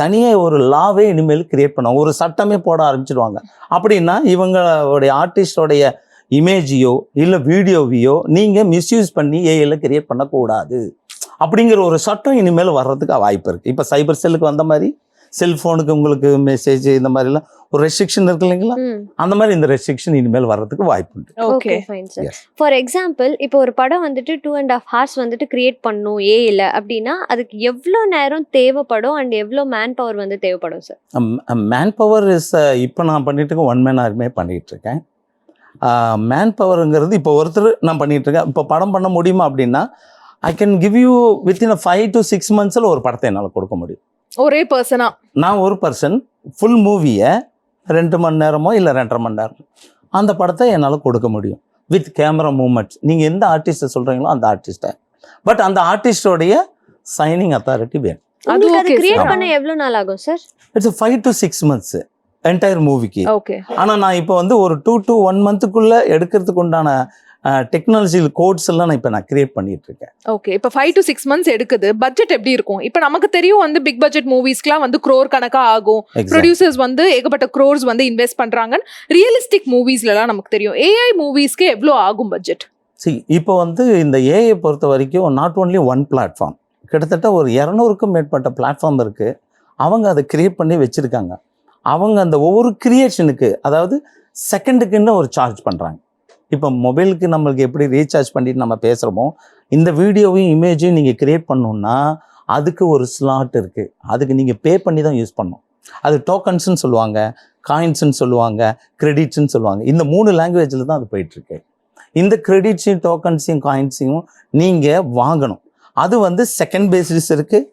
S1: தனியாக ஒரு லாவே இனிமேல் கிரியேட் பண்ணுவாங்க, ஒரு சட்டமே போட ஆரம்பிச்சிடுவாங்க. அப்படின்னா இவங்களுடைய ஆர்டிஸ்டோடைய இமேஜையோ இல்லை வீடியோவையோ நீங்கள் மிஸ்யூஸ் பண்ணி ஏஐயில் கிரியேட் பண்ணக்கூடாது அப்படிங்கிற ஒரு சட்டம் இனிமேல் வர்றதுக்கு வாய்ப்பு இருக்குது. இப்போ சைபர் செல்லுக்கு வந்த மாதிரி செல்ஃபோனுக்கு உங்களுக்கு மெசேஜ் இந்த மாதிரிலாம் ஒரு ரெஸ்ட்ரிக்ஷன் இருக்கு இல்லைங்களா, அந்த மாதிரி இந்த ரெஸ்ட்ரிக்ஷன் இனிமேல் வர்றதுக்கு வாய்ப்பு உண்டு.
S2: Okay fine sir. For example இப்போ ஒரு படம் வந்துட்டு 2.5 hours வந்துட்டு கிரியேட் பண்ணும் ஏஐல அப்படின்னா அதுக்கு எவ்வளோ நேரம் தேவைப்படும் அண்ட் எவ்வளோ மேன் பவர் வந்து தேவைப்படும் சார்?
S1: மேன் பவர் இஸ் இப்போ நான் பண்ணிட்டு இருக்கேன், 1 man army பண்ணிட்டு இருக்கேன். மேன் பவருங்கிறது இப்போ ஒருத்தர் நான் பண்ணிட்டு இருக்கேன். இப்போ படம் பண்ண முடியுமா அப்படின்னா I can give you within 5 to 6 months ஒரு படத்தை என்னால் கொடுக்க முடியும்.
S3: ஒரே பர்சனா
S1: நான் ஒரு பர்சன் ஃபுல் மூவியை 2 மணி நேரமோ இல்லை 2.5 மணி நேரம் அந்த படத்தை என்னால் கொடுக்க முடியும் வித் கேமரா மூமெண்ட்ஸ். நீங்கள் எந்த ஆர்டிஸ்ட்டை சொல்கிறீங்களோ அந்த ஆர்டிஸ்ட்டை, பட் அந்த ஆர்டிஸ்டோடைய சைனிங் அத்தாரிட்டி வேணும்.
S2: உங்களுக்கு அது கிரியேட் பண்ண எவ்வளோ நாள் ஆகும் sir?
S1: It's 5 to 6 months entire மூவிக்கு.
S3: ஓகே.
S1: ஆனால் நான் இப்போ வந்து ஒரு 2 to 1 monthக்குள்ளே எடுக்கிறதுக்கு உண்டான டெக்னாலஜிக்கல் கோட்ஸ் எல்லாம் நான் இப்போ நான் கிரியேட் பண்ணிட்டு இருக்கேன்.
S3: ஓகே. இப்போ 5 to 6 months எடுக்குது. பட்ஜெட் எப்படி இருக்கும்? இப்போ நமக்கு தெரியும் வந்து பிக் பட்ஜெட் மூவிஸ்க்குலாம் வந்து crore கணக்கா ஆகும், ப்ரொடியூசர்ஸ் வந்து ஏகப்பட்ட crores வந்து இன்வெஸ்ட் பண்றாங்க. ரியலிஸ்டிக் மூவிஸ்லாம் நமக்கு தெரியும். ஏஐ மூவிஸ்க்கு எவ்வளோ ஆகும் பட்ஜெட்?
S1: இப்போ வந்து இந்த ஏஐ பொறுத்த வரைக்கும் நாட் ஓன்லி ஒன் பிளாட்ஃபார்ம், கிட்டத்தட்ட ஒரு 200க்கும் மேற்பட்ட பிளாட்ஃபார்ம் இருக்குது. அவங்க அதை கிரியேட் பண்ணி வச்சுருக்காங்க. அவங்க அந்த ஒவ்வொரு கிரியேஷனுக்கு அதாவது செகண்டுக்குன்னு ஒரு சார்ஜ் பண்ணுறாங்க. இப்போ மொபைலுக்கு நம்மளுக்கு எப்படி ரீசார்ஜ் பண்ணிட்டு நம்ம பேசுகிறோமோ, இந்த வீடியோவையும் இமேஜையும் நீங்கள் கிரியேட் பண்ணணுன்னா அதுக்கு ஒரு ஸ்லாட் இருக்குது. அதுக்கு நீங்கள் பே பண்ணி தான் யூஸ் பண்ணணும். அது டோக்கன்ஸ்ன்னு சொல்லுவாங்க, காயின்ஸ்ன்னு சொல்லுவாங்க, கிரெடிட்ஸ்ன்னு சொல்லுவாங்க. இந்த 3 லாங்குவேஜில் தான் அது போயிட்டுருக்கு. இந்த கிரெடிட்ஸையும் டோக்கன்ஸையும் காயின்ஸையும் நீங்கள் வாங்கணும். அது வந்து செகண்ட் பேசிக்ஸ் இருக்குது,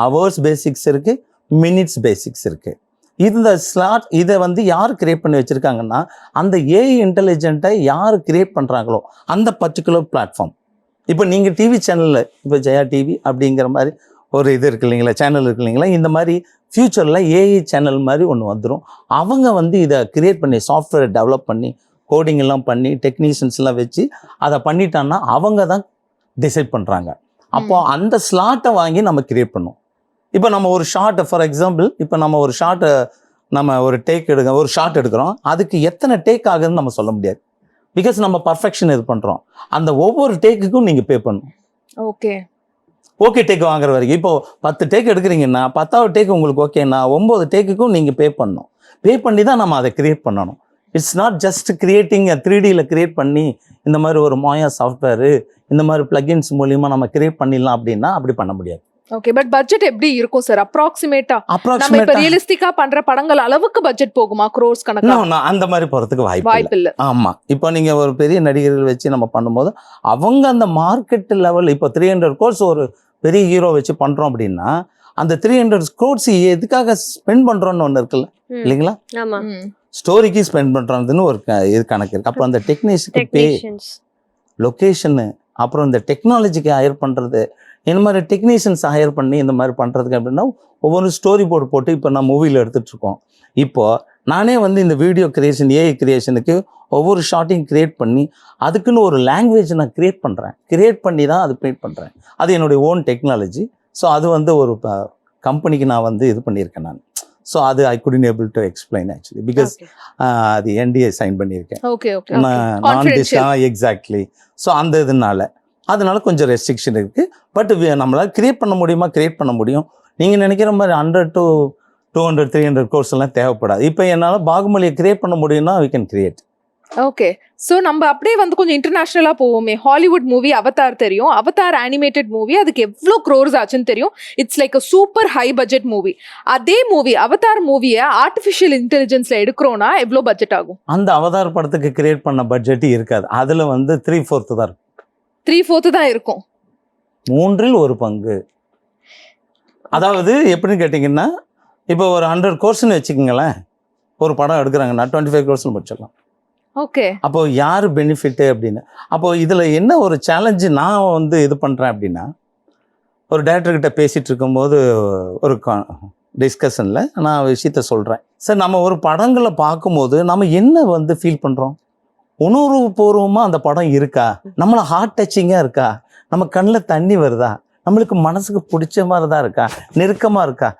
S1: ஹவர்ஸ் பேசிக்ஸ் இருக்குது, மினிட்ஸ் பேசிக்ஸ் இருக்குது. இந்த ஸ்லாட் இதை வந்து யார் கிரியேட் பண்ணி வச்சுருக்காங்கன்னா அந்த ஏஐ இன்டெலிஜென்ட்டை யார் கிரியேட் பண்ணுறாங்களோ அந்த பர்டிகுலர் பிளாட்ஃபார்ம். இப்போ நீங்கள் டிவி சேனலில் இப்போ ஜெயா டிவி அப்படிங்கிற மாதிரி ஒரு இது இருக்கு இல்லைங்களா, சேனல் இருக்கு இல்லைங்களா, இந்த மாதிரி ஃப்யூச்சரில் ஏஐ சேனல் மாதிரி ஒன்று வந்துடும். அவங்க வந்து இதை கிரியேட் பண்ணி சாஃப்ட்வேரை டெவலப் பண்ணி கோடிங் எல்லாம் பண்ணி டெக்னீஷியன்ஸ்லாம் வச்சு அதை பண்ணிட்டான்னா அவங்க தான் டிசைட் பண்ணுறாங்க. அப்போ அந்த ஸ்லாட்டை வாங்கி நம்ம கிரியேட் பண்ணோம். இப்போ நம்ம ஒரு ஷார்ட்டை ஃபார் எக்ஸாம்பிள் இப்போ நம்ம ஒரு ஷார்ட்டை நம்ம ஒரு ஷார்ட் எடுக்கிறோம், அதுக்கு எத்தனை டேக் ஆகுதுன்னு நம்ம சொல்ல முடியாது. பிகாஸ் நம்ம பர்ஃபெக்ஷன் இது பண்ணுறோம். அந்த ஒவ்வொரு டேக்குக்கும் நீங்கள் பே பண்ணணும். ஓகே டேக் வாங்குற வரைக்கும் இப்போ 10 டேக் எடுக்கிறீங்கன்னா 10வது டேக் உங்களுக்கு ஓகேன்னா 9 டேக்குக்கும் நீங்கள் பே பண்ணணும். பே பண்ணி தான் நம்ம அதை கிரியேட் பண்ணணும். இட்ஸ் நாட் ஜஸ்ட் கிரியேட்டிங் 3Dயில் கிரியேட் பண்ணி இந்த மாதிரி ஒரு மாயா சாஃப்ட்வேரு இந்த மாதிரி பிளகின்ஸ் மூலியமாக நம்ம கிரியேட் பண்ணிடலாம் அப்படின்னா அப்படி பண்ண முடியாது.
S3: ஓகே. பட் பட்ஜெட் எப்படி இருக்கும் சார் அப்ராக்சிமேட்டா? நம்ம இப்ப ரியலிஸ்டிக்கா பண்ற படங்கள் அளவுக்கு பட்ஜெட் போகுமா? crores கணக்கா?
S1: அந்த மாதிரி போறதுக்கு வாய்ப்பு இல்ல. ஆமா, இப்போ நீங்க ஒரு பெரிய நடிகர்கள் வச்சு நம்ம பண்ணும்போது அவங்க அந்த மார்க்கெட் லெவல் இப்போ 300 crores ஒரு பெரிய ஹீரோ வச்சு பண்றோம் அப்படின்னா அந்த 300 crores எதுக்காக ஸ்பெண்ட் பண்றோம்னு ஒன்று இருக்குல்ல இல்லைங்களா? ஸ்டோரிக்கு ஸ்பெண்ட் பண்றதுன்னு ஒரு இது கணக்கு இருக்கு. அப்போ அந்த டெக்னீஷியனுக்கு பே, லொகேஷனு, அப்புறம் இந்த டெக்னாலஜிக்கு ஹையர் பண்றது, இந்த மாதிரி டெக்னீஷியன்ஸ் ஹையர் பண்ணி இந்த மாதிரி பண்ணுறதுக்கு அப்படின்னா ஒவ்வொரு ஸ்டோரி போர்டு போட்டு இப்போ நான் மூவியில் எடுத்துகிட்ருக்கோம். இப்போது நானே வந்து இந்த வீடியோ கிரியேஷன் ஏஐ கிரியேஷனுக்கு ஒவ்வொரு ஷார்ட்டையும் கிரியேட் பண்ணி அதுக்குன்னு ஒரு லாங்குவேஜ் நான் கிரியேட் பண்ணி தான் அது க்ரியேட் பண்ணுறேன். அது என்னுடைய ஓன் டெக்னாலஜி. ஸோ அது வந்து ஒரு கம்பெனிக்கு நான் வந்து இது பண்ணியிருக்கேன் நான். ஸோ அது ஐ couldn't able to explain actually because அது NDA சைன் பண்ணியிருக்கேன். எக்ஸாக்ட்லி. ஸோ அந்த அதனால கொஞ்சம் ரெஸ்ட்ரிக்ஷன் இருக்குது. பட் நம்மளால் கிரியேட் பண்ண முடியுமா? கிரியேட் பண்ண முடியும். நீங்கள் நினைக்கிற மாதிரி 100 to 200 300 crores எல்லாம் தேவைப்படாது. இப்போ என்னால் பாகுமலியை கிரியேட் பண்ண முடியும்னா we can create.
S3: Okay. So நம்ம அப்படியே வந்து கொஞ்சம் இன்டர்நேஷ்னலாக போவோமே. ஹாலிவுட் மூவி அவதார் தெரியும், அவதார் அனிமேட்டட் மூவி, அதுக்கு எவ்வளோ crores ஆச்சுன்னு தெரியும். It's like a super high budget movie. அதே மூவி அவதார் மூவியை ஆர்டிஃபிஷியல் இன்டெலிஜென்ஸில் எடுக்கிறோன்னா எவ்வளோ பட்ஜெட் ஆகும்? அந்த
S1: அவதார் படத்துக்கு கிரியேட் பண்ண பட்ஜெட் இருக்காது. அதில் வந்து 3/4 தான் இருக்கும்.
S3: 3/4 தான் இருக்கும்.
S1: 3/4 அதாவது எப்படின்னு கேட்டிங்கன்னா இப்போ ஒரு 100 கோர்ஸ்னு வச்சுக்கோங்களேன், ஒரு படம் எடுக்கிறாங்கன்னா 25 கோர்ஸ்னு படிச்சிடலாம்.
S3: ஓகே.
S1: அப்போ யார் பெனிஃபிட்டு அப்படின்னு. அப்போ இதில் என்ன ஒரு சேலஞ்சு நான் வந்து இது பண்ணுறேன் அப்படின்னா, ஒரு டேரக்டர்கிட்ட பேசிகிட்டு இருக்கும்போது ஒரு டிஸ்கஷனில் நான் விஷயத்த சொல்கிறேன். சார், நம்ம ஒரு படங்களை பார்க்கும்போது நம்ம என்ன வந்து ஃபீல் பண்ணுறோம்? உணர்வுபூர்வமாக அந்த படம் இருக்கா? நம்மளை ஹார்ட் டச்சிங்காக இருக்கா? நம்ம கண்ணில் தண்ணி வருதா? நம்மளுக்கு மனசுக்கு பிடிச்ச மாதிரி தான் இருக்கா? நெருக்கமாக இருக்கா?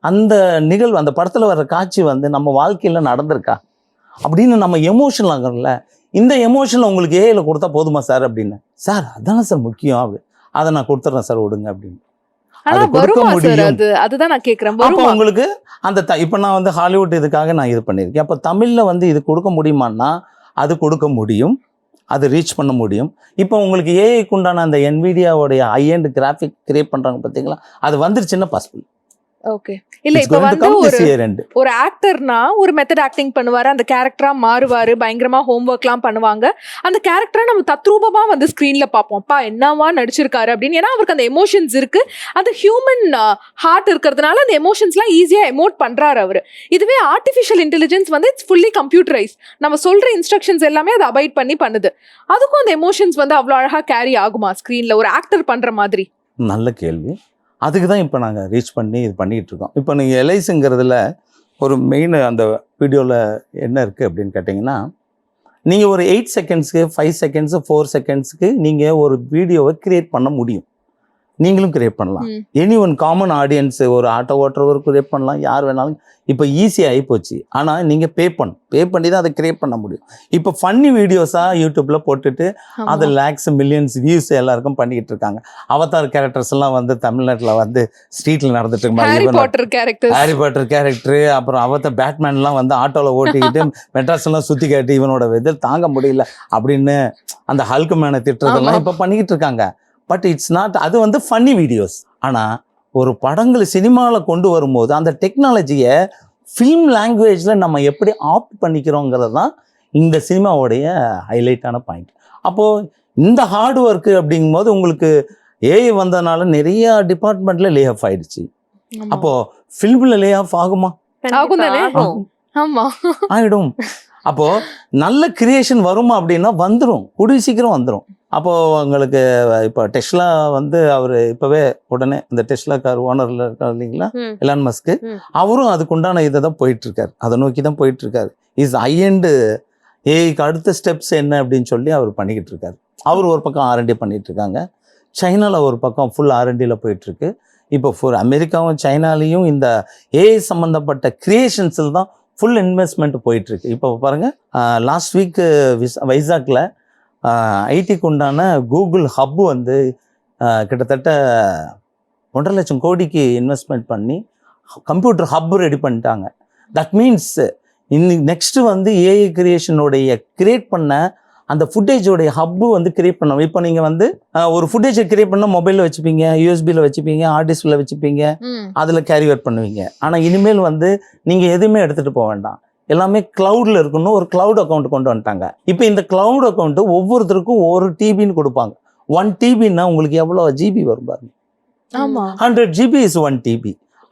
S1: அந்த நிகழ்வு, அந்த படத்தில் வர்ற காட்சி வந்து நம்ம வாழ்க்கையில் நடந்திருக்கா அப்படின்னு நம்ம எமோஷனல் ஆகிறோம்ல. இந்த எமோஷனில் உங்களுக்கு ஏஐல கொடுத்தா போதுமா சார் அப்படின்னு. சார் அதானே சார் முக்கியம், அதை நான் கொடுத்துட்றேன் சார் விடுங்க அப்படின்னு.
S3: ஆனா
S1: அது கொடுக்க
S3: வருமா சார்?
S1: முடியும்.
S3: அதுதான் நான் கேக்குறேன்.
S1: அப்போ
S3: வருமா?
S1: உங்களுக்கு அந்த இப்போ நான் வந்து ஹாலிவுட் இதுக்காக நான் இது பண்ணியிருக்கேன். அப்போ தமிழில் வந்து இது கொடுக்க முடியுமான்னா அது கொடுக்க முடியும், அது ரீச் பண்ண முடியும். இப்போ உங்களுக்கு ஏஐக்கு உண்டான அந்த NVIDIAவோடைய ஹை-எண்ட் கிராஃபிக் கிரியேட் பண்ணுறாங்க பார்த்தீங்களா, அது வந்துருச்சுன்னா பாசிபிள்.
S3: ஓகே. இல்ல இப்ப வந்து ஒரு ஆக்டர்னா ஒரு மெத்தட் ஆக்டிங் பண்ணுவாரு, அந்த கேரக்டரா மாறுவாரு, பயங்கரமா ஹோம்ஒர்க்லாம் பண்ணுவாங்க. அந்த கேரக்டரை நம்ம தத்ரூபமா வந்து ஸ்கிரீன்ல பார்ப்போம். அப்பா என்னவா நடிச்சிருக்காரு அப்படின்னு. ஏன்னா அவருக்கு அந்த எமோஷன்ஸ் இருக்கு, அது ஹியூமன் ஹார்ட் இருக்கிறதுனால அந்த எமோஷன்ஸ்லாம் ஈஸியா எமோட் பண்றாரு அவரு. இதுவே ஆர்டிஃபிஷியல் இன்டெலிஜென்ஸ் வந்து இட்ஸ் ஃபுல்லி கம்ப்யூட்டரைஸ். நம்ம சொல்ற இன்ஸ்ட்ரக்ஷன்ஸ் எல்லாமே அதை அபாய்ட் பண்ணி பண்ணுது. அதுக்கும் அந்த எமோஷன்ஸ் வந்து அவ்வளோ அழகா கேரி ஆகுமா ஸ்கிரீன்ல ஒரு ஆக்டர் பண்ற மாதிரி?
S1: நல்ல கேள்வி. அதுக்கு தான் இப்போ நாங்கள் ரீச் பண்ணி இது பண்ணிகிட்டு இருக்கோம். இப்போ நீங்கள் எலைஸுங்கிறதுல ஒரு மெயின் அந்த வீடியோவில் என்ன இருக்குது அப்படின்னு கேட்டிங்கன்னா, நீங்கள் ஒரு 8 செகண்ட்ஸ்க்கு 5 செகண்ட்ஸு 4 செகண்ட்ஸ்க்கு நீங்கள் ஒரு வீடியோவை கிரியேட் பண்ண முடியும். நீங்களும் கிரியேட் பண்ணலாம். எனி ஒன் காமன் ஆடியன்ஸ், ஒரு ஆட்டோ ஓட்டுறவர் கிரியேட் பண்ணலாம், யார் வேணாலும். இப்போ ஈஸியாக ஆகிப்போச்சு. ஆனால் நீங்கள் பே பண்ணி தான் அதை கிரியேட் பண்ண முடியும். இப்போ ஃபன்னி வீடியோஸாக யூடியூப்பில் போட்டுட்டு அது லேக்ஸ் மில்லியன்ஸ் வியூஸ் எல்லாருக்கும் பண்ணிக்கிட்டு இருக்காங்க. அவதார் கேரக்டர்ஸ் எல்லாம் வந்து தமிழ்நாட்டில் வந்து ஸ்ட்ரீட்டில் நடந்துட்டு இருக்காங்க. ஹாரி பாட்டர் கேரக்டரு, அப்புறம் அவதார் பேட்மேன்லாம் வந்து ஆட்டோவில் ஓட்டிக்கிட்டு மெட்ராஸ்லாம் சுற்றி காட்டி இவனோட இது தாங்க முடியல அப்படின்னு அந்த ஹல்க் மேனை திட்டுறதெல்லாம் இப்போ பண்ணிக்கிட்டு இருக்காங்க. பட் இட்ஸ் நாட், அது வந்து ஃபன்னி வீடியோஸ். ஆனால் ஒரு படங்கள் சினிமாவில் கொண்டு வரும்போது அந்த டெக்னாலஜியை ஃபிலிம் லாங்குவேஜில் நம்ம எப்படி ஆப்ட் பண்ணிக்கிறோங்கிறது தான் இந்த சினிமாவுடைய ஹைலைட்டான பாயிண்ட். அப்போது இந்த ஹார்ட் ஒர்க்கு அப்படிங்கும்போது உங்களுக்கு ஏஐ வந்ததுனால நிறைய டிபார்ட்மெண்ட்டில் லே ஆஃப் ஆயிடுச்சு. அப்போது ஃபிலிமில் லே ஆஃப் ஆகுமா? ஆகிடும். அப்போது நல்ல கிரியேஷன் வருமா அப்படின்னா வந்துடும், கூடிய சீக்கிரம் வந்துடும். அப்போது உங்களுக்கு இப்போ டெஸ்லா வந்து அவர் இப்போவே உடனே இந்த டெஸ்லா கார் ஓனரில் இருக்கார் இல்லைங்களா, எலான் மஸ்க்கு, அவரும் அதுக்குண்டான இதை தான் போயிட்டுருக்காரு, அதை நோக்கி தான் போயிட்டுருக்காரு. இஸ் ஹை-எண்டு ஏஐக்கு அடுத்த ஸ்டெப்ஸ் என்ன அப்படின்னு சொல்லி அவர் பண்ணிக்கிட்டு இருக்காரு. அவர் ஒரு பக்கம் R&D பண்ணிகிட்டு இருக்காங்க. சைனாவில் ஒரு பக்கம் ஃபுல் R&Dயில் போயிட்டுருக்கு. இப்போ அமெரிக்காவும் சைனாலேயும் இந்த ஏஐ சம்மந்தப்பட்ட கிரியேஷன்ஸில் தான் ஃபுல் இன்வெஸ்ட்மெண்ட் போயிட்டுருக்கு. இப்போ பாருங்கள், லாஸ்ட் வீக்கு வைசாக்கில் ஐடிக்கு உண்டான கூகுள் ஹப்பு வந்து கிட்டத்தட்ட 1.5 லட்சம் கோடிக்கு இன்வெஸ்ட்மெண்ட் பண்ணி கம்ப்யூட்டர் ஹப்பு ரெடி பண்ணிட்டாங்க. தட் மீன்ஸ் இன்னைக்கு நெக்ஸ்ட்டு வந்து ஏஐ கிரியேஷனுடைய கிரியேட் பண்ண அந்த ஃபுட்டேஜோடைய ஹப்பு வந்து கிரியேட் பண்ணணும். இப்போ நீங்கள் வந்து ஒரு ஃபுட்டேஜை கிரியேட் பண்ணால் மொபைலில் வச்சுப்பீங்க, யூஎஸ்பியில் வச்சுப்பீங்க, ஹார்ட் வச்சுப்பீங்க, அதில் கேரிவேட் பண்ணுவீங்க. ஆனால் இனிமேல் வந்து நீங்கள் எதுவுமே எடுத்துகிட்டு போக வேண்டாம், எல்லாமே கிளவுடில் இருக்கணும். ஒரு கிளவுட் அக்கௌண்ட் கொண்டு வந்துட்டாங்க. இப்போ இந்த கிளவுட் அக்கௌண்ட்டு ஒவ்வொருத்தருக்கும் 1 TBன்னு கொடுப்பாங்க. 1 TBன்னா உங்களுக்கு எவ்வளோ GB வரும் பாருங்க. 100 GB இஸ் 1 TB.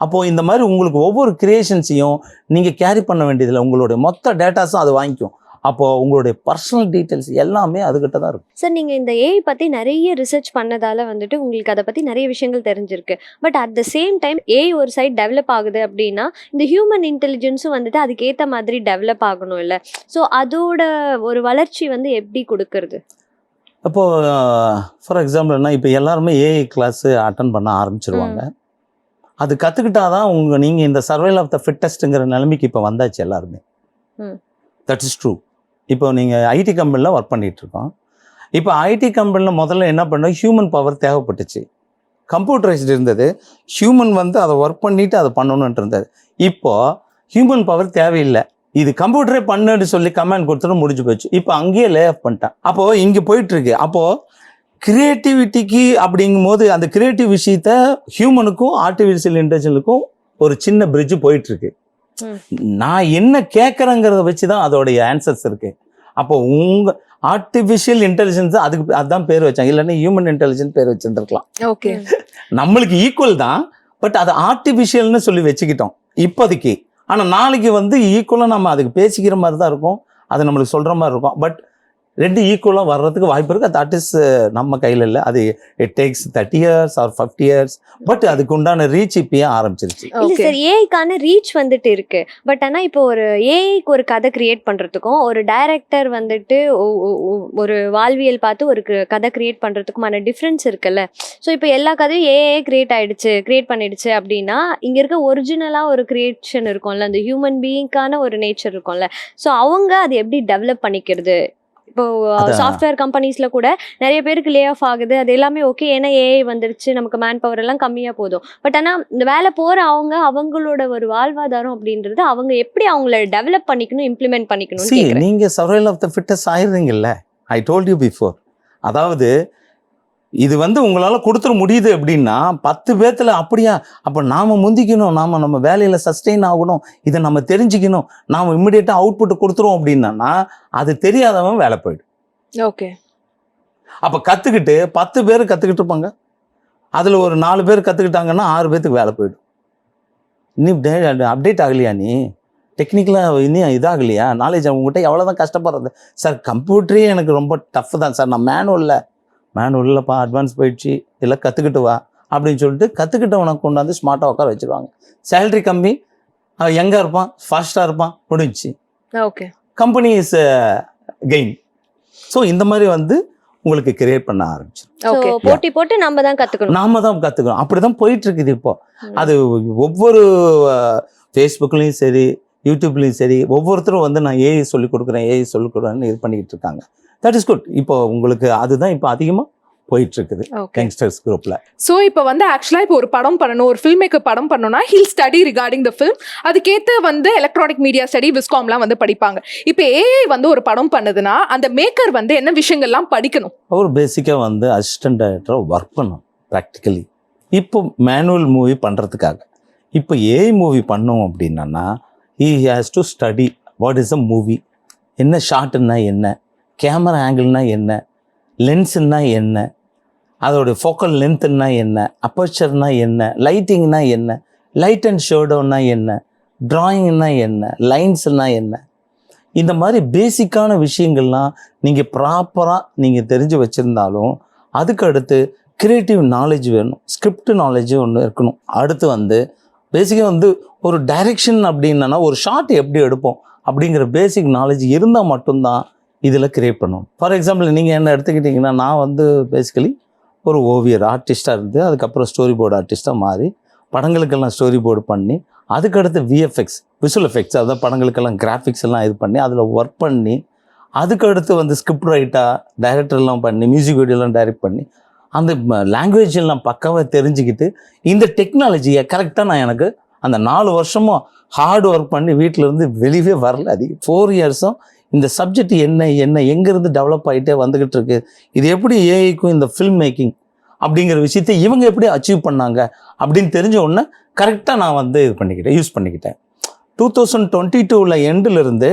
S1: அப்போது இந்த மாதிரி உங்களுக்கு ஒவ்வொரு கிரியேஷன்ஸையும் நீங்கள் கேரி பண்ண வேண்டியதில்லை, உங்களுடைய மொத்த டேட்டாஸும் அது வாங்கிக்கும். அப்போது உங்களுடைய பர்சனல் டீட்டெயில்ஸ் எல்லாமே அதுக்கிட்ட தான் இருக்கும்.
S2: சார், நீங்கள் இந்த ஏஐ பற்றி நிறைய ரிசர்ச் பண்ணதால் வந்துட்டு உங்களுக்கு அதை பற்றி நிறைய விஷயங்கள் தெரிஞ்சிருக்கு. But at the same time AI ஒரு சைட் டெவலப் ஆகுது அப்படின்னா இந்த ஹியூமன் இன்டெலிஜென்ஸும் வந்துட்டு அதுக்கேற்ற மாதிரி டெவலப் ஆகணும் இல்லை? ஸோ அதோட ஒரு வளர்ச்சி வந்து எப்படி கொடுக்கறது?
S1: அப்போது ஃபார் எக்ஸாம்பிள்னா இப்போ எல்லாருமே ஏஐ கிளாஸு அட்டன் பண்ண ஆரம்பிச்சிருவாங்க. அது கற்றுக்கிட்டாதான் நீங்கள் இந்த சர்வைவல் ஆஃப் த ஃபிட்டஸ்ட்டுங்கிற நிலைமைக்கு இப்போ வந்தாச்சு எல்லாருமே. That is true. இப்போ நீங்கள் ஐடி கம்பெனியில் ஒர்க் பண்ணிகிட்ருக்கோம். இப்போ ஐடி கம்பெனியில் முதல்ல என்ன பண்ணோம், ஹியூமன் பவர் தேவைப்பட்டுச்சு. கம்ப்யூட்டரைஸ்டு இருந்தது, ஹியூமன் வந்து அதை ஒர்க் பண்ணிவிட்டு அதை பண்ணணுன்ட்டு இருந்தது. இப்போது ஹியூமன் பவர் தேவையில்லை, இது கம்ப்யூட்டரே பண்ணுன்னு சொல்லி கமெண்ட் கொடுத்துட்டு முடிஞ்சு போச்சு. இப்போ அங்கேயே லே ஆஃப் பண்ணிட்டேன். அப்போது இங்கே போயிட்டுருக்கு. அப்போது கிரியேட்டிவிட்டிக்கு அப்படிங்கும் போது அந்த கிரியேட்டிவ் விஷயத்த ஹியூமனுக்கும் ஆர்டிஃபிஷியல் இன்டெலிஜென்ஸுக்கும் ஒரு சின்ன பிரிட்ஜு போயிட்டுருக்கு. நான் என்ன கேட்குறேங்கிறத வச்சு தான் அதோடைய ஆன்சர்ஸ் இருக்கு. அப்போ உங்கள் ஆர்டிஃபிஷியல் இன்டெலிஜென்ஸ் அதுதான் பேர் வச்சாங்க, இல்லைன்னா ஹியூமன் இன்டெலிஜென்ஸ் பேர் வச்சுருந்துருக்கலாம்.
S3: ஓகே,
S1: நம்மளுக்கு ஈக்குவல் தான், பட் அதை ஆர்டிஃபிஷியல்னு சொல்லி வச்சுக்கிட்டோம். இப்போதைக்கு. ஆனால் நாளைக்கு வந்து ஈக்குவலாக நம்ம அதுக்கு பேசிக்கிற மாதிரி தான் இருக்கும், அது நம்மளுக்கு சொல்கிற மாதிரி இருக்கும். பட் 2 ஈக்குவலாக வர்றதுக்கு வாய்ப்பு இருக்குது. தட் இஸ் நம்ம கையில் இல்லை. அது it takes 30 years or 50 years. But அதுக்கு உண்டான ரீச் இப்பயே ஆரம்பிச்சிருச்சு.
S2: இல்ல சார், ஏஐக்கான ரீச் வந்துட்டு இருக்கு. பட் ஆனா இப்போ ஒரு ஏஐக்கு ஒரு கதை கிரியேட் பண்றதுக்கும் ஒரு டைரக்டர் வந்துட்டு ஒரு வாழ்வியல் பார்த்து ஒரு கதை கிரியேட் பண்றதுக்குமான டிஃப்ரென்ஸ் இருக்குல்ல. ஸோ இப்போ எல்லா கதையும் ஏஐ கிரியேட் பண்ணிடுச்சு அப்படின்னா இங்க இருக்க ஒரிஜினலா ஒரு கிரியேஷன் இருக்கும்ல, அந்த ஹியூமன் பீயிங்கான ஒரு நேச்சர் இருக்கும்ல. ஸோ அவங்க அதை எப்படி டெவலப் பண்ணிக்கிறது? இப்போ சாஃப்ட்வேர் கம்பெனிஸ்ல கூட நிறைய பேருக்கு லே ஆஃப் ஆகுது, அது எல்லாமே ஓகே, ஏன்னா ஏஐ வந்துருச்சு, நமக்கு மேன் பவர் எல்லாம் கம்மியா போதும். பட் ஆனா இந்த வேலை போற அவங்களோட ஒரு வாழ்வாதாரம் அப்படின்றது அவங்க எப்படி அவங்கள டெவலப் பண்ணிக்கணும், இம்ப்ளிமெண்ட் பண்ணிக்கணும்.
S1: நீங்க சர்வைவல் ஆஃப் த ஃபிட்டஸ்ட் ஆயிடுறீங்கல்ல. I told you before. அதாவது இது வந்து உங்களால் கொடுத்துட முடியுது அப்படின்னா 10 பேர்த்துல அப்படியா, அப்போ நாம் முந்திக்கணும், நம்ம வேலையில் சஸ்டெயின் ஆகணும், இதை நம்ம தெரிஞ்சுக்கணும், நாம் இம்மிடியேட்டாக அவுட்புட் கொடுத்துருவோம் அப்படின்னா அது தெரியாதவன் வேலை போயிடும்.
S3: ஓகே.
S1: அப்போ கற்றுக்கிட்டு 10 பேர் கற்றுக்கிட்டு இருப்பாங்க, அதில் ஒரு 4 பேர் கற்றுக்கிட்டாங்கன்னா 6 பேர்த்துக்கு வேலை போயிடும். இன்னும் அப்டேட் ஆகலையா, நீ டெக்னிக்கலாக இன்னும் இதாகலையா, நாலேஜ் அவங்ககிட்ட எவ்வளோதான் கஷ்டப்படுறது சார். கம்ப்யூட்டரே எனக்கு ரொம்ப டஃப் தான் சார், நான் மேனுவல்லப்பா அட்வான்ஸ் போயிடுச்சு, இல்லை கற்றுக்கிட்டு வா அப்படின்னு சொல்லிட்டு கற்றுக்கிட்டவனை கொண்டாந்து ஸ்மார்ட்டாக உட்கார வச்சுருவாங்க. சேலரி கம்மி, அவன் எங்கே இருப்பான், ஃபாஸ்ட்டாக இருப்பான், முடிஞ்சிச்சு.
S3: Okay.
S1: Company is gain. So இந்த மாதிரி வந்து உங்களுக்கு கிரியேட் பண்ண ஆரம்பிச்சிடும்.
S2: போட்டி போட்டு நாம தான் கற்றுக்கணும்.
S1: அப்படி தான் போயிட்டு இருக்குது இப்போ. அது ஒவ்வொரு ஃபேஸ்புக்லேயும் சரி, யூடியூப்லேயும் சரி, ஒவ்வொருத்தரும் வந்து நான் ஏஐ சொல்லிக் கொடுக்குறேன்னு இது பண்ணிக்கிட்டு இருக்காங்க. That is good. இப்போ உங்களுக்கு அதுதான் இப்போ அதிகமாக போயிட்டு இருக்குது யங்ஸ்டர்ஸ் குரூப்ல.
S3: ஸோ இப்போ வந்து ஆக்சுவலாக இப்போ ஒரு படம் பண்ணணும், ஒரு ஃபில்ம் மேக்கர் படம் பண்ணணும்னா ஹில் ஸ்டடி ரிகார்டிங் த ஃபில்ம். அதுக்கேற்ற வந்து எலக்ட்ரானிக் மீடியா ஸ்டடி, விஸ்காம்லாம் வந்து படிப்பாங்க. இப்போ ஏஐ வந்து ஒரு படம் பண்ணுதுன்னா அந்த மேக்கர் வந்து என்ன விஷயங்கள்லாம் படிக்கணும்?
S1: அவர் பேசிக்காக வந்து அசிஸ்டன்ட் டைரக்டராக ஒர்க் பண்ணணும் ப்ராக்டிக்கலி. இப்போ மேனுவல் மூவி பண்ணுறதுக்காக இப்போ ஏஐ மூவி பண்ணோம் அப்படின்னா he has to study what is a movie, என்ன ஷார்ட்னா என்ன, கேமரா ஆங்கிள்னா என்ன, லென்ஸுன்னா என்ன, அதோடைய ஃபோக்கல் லென்த்துன்னா என்ன, அப்பர்ச்சர்னா என்ன, லைட்டிங்னா என்ன, லைட் அண்ட் ஷேடோன்னா என்ன, ட்ராயிங்னா என்ன, லைன்ஸ்னா என்ன, இந்த மாதிரி பேசிக்கான விஷயங்கள்லாம் நீங்கள் ப்ராப்பராக நீங்கள் தெரிஞ்சு வச்சுருந்தாலும் அதுக்கு அடுத்து க்ரியேட்டிவ் நாலேஜ் வேணும், ஸ்கிரிப்ட் நாலேஜ் ஒன்று இருக்கணும். அடுத்து வந்து பேசிக்காக வந்து ஒரு டைரெக்ஷன் அப்படின்னா ஒரு ஷார்ட் எப்படி எடுப்போம் அப்படிங்கிற பேசிக் நாலேஜ் இருந்தால் மட்டும்தான் இதில் கிரியேட் பண்ணணும். ஃபார் எக்ஸாம்பிள் நீங்கள் என்ன எடுத்துக்கிட்டிங்கன்னா, நான் வந்து பேசிக்கலி ஒரு ஓவியர் ஆர்டிஸ்ட்டாக இருந்து அதுக்கப்புறம் ஸ்டோரி போர்டு ஆர்டிஸ்ட்டாக மாறி படங்களுக்கெல்லாம் ஸ்டோரி போர்டு பண்ணி அதுக்கடுத்து விஎஃப்எக்ஸ் விஷுவல் எஃபெக்ட்ஸ், அதாவது படங்களுக்கெல்லாம் கிராஃபிக்ஸ் எல்லாம் இது பண்ணி அதில் ஒர்க் பண்ணி அதுக்கடுத்து வந்து ஸ்கிரிப்ட் ரைட்டாக டைரக்டர்லாம் பண்ணி மியூசிக் வீடியோலாம் டைரக்ட் பண்ணி அந்த லாங்குவேஜ் எல்லாம் பக்காவாக தெரிஞ்சுக்கிட்டு இந்த டெக்னாலஜியை கரெக்டாக நான் எனக்கு அந்த 4 வருஷமும் ஹார்ட் ஒர்க் பண்ணி வீட்டிலேருந்து வெளியே வரல. அது 4 இயர்ஸும் இந்த சப்ஜெக்ட் என்ன எங்கேருந்து டெவலப் ஆகிட்டே வந்துக்கிட்டு இருக்கு, இது எப்படி ஏஐக்கும் இந்த ஃபில்ம் மேக்கிங் அப்படிங்கிற விஷயத்தை இவங்க எப்படி அச்சீவ் பண்ணாங்க அப்படின்னு தெரிஞ்ச உடனே கரெக்டாக நான் வந்து யூஸ் பண்ணிக்கிட்டேன். 2022 எண்டிலிருந்து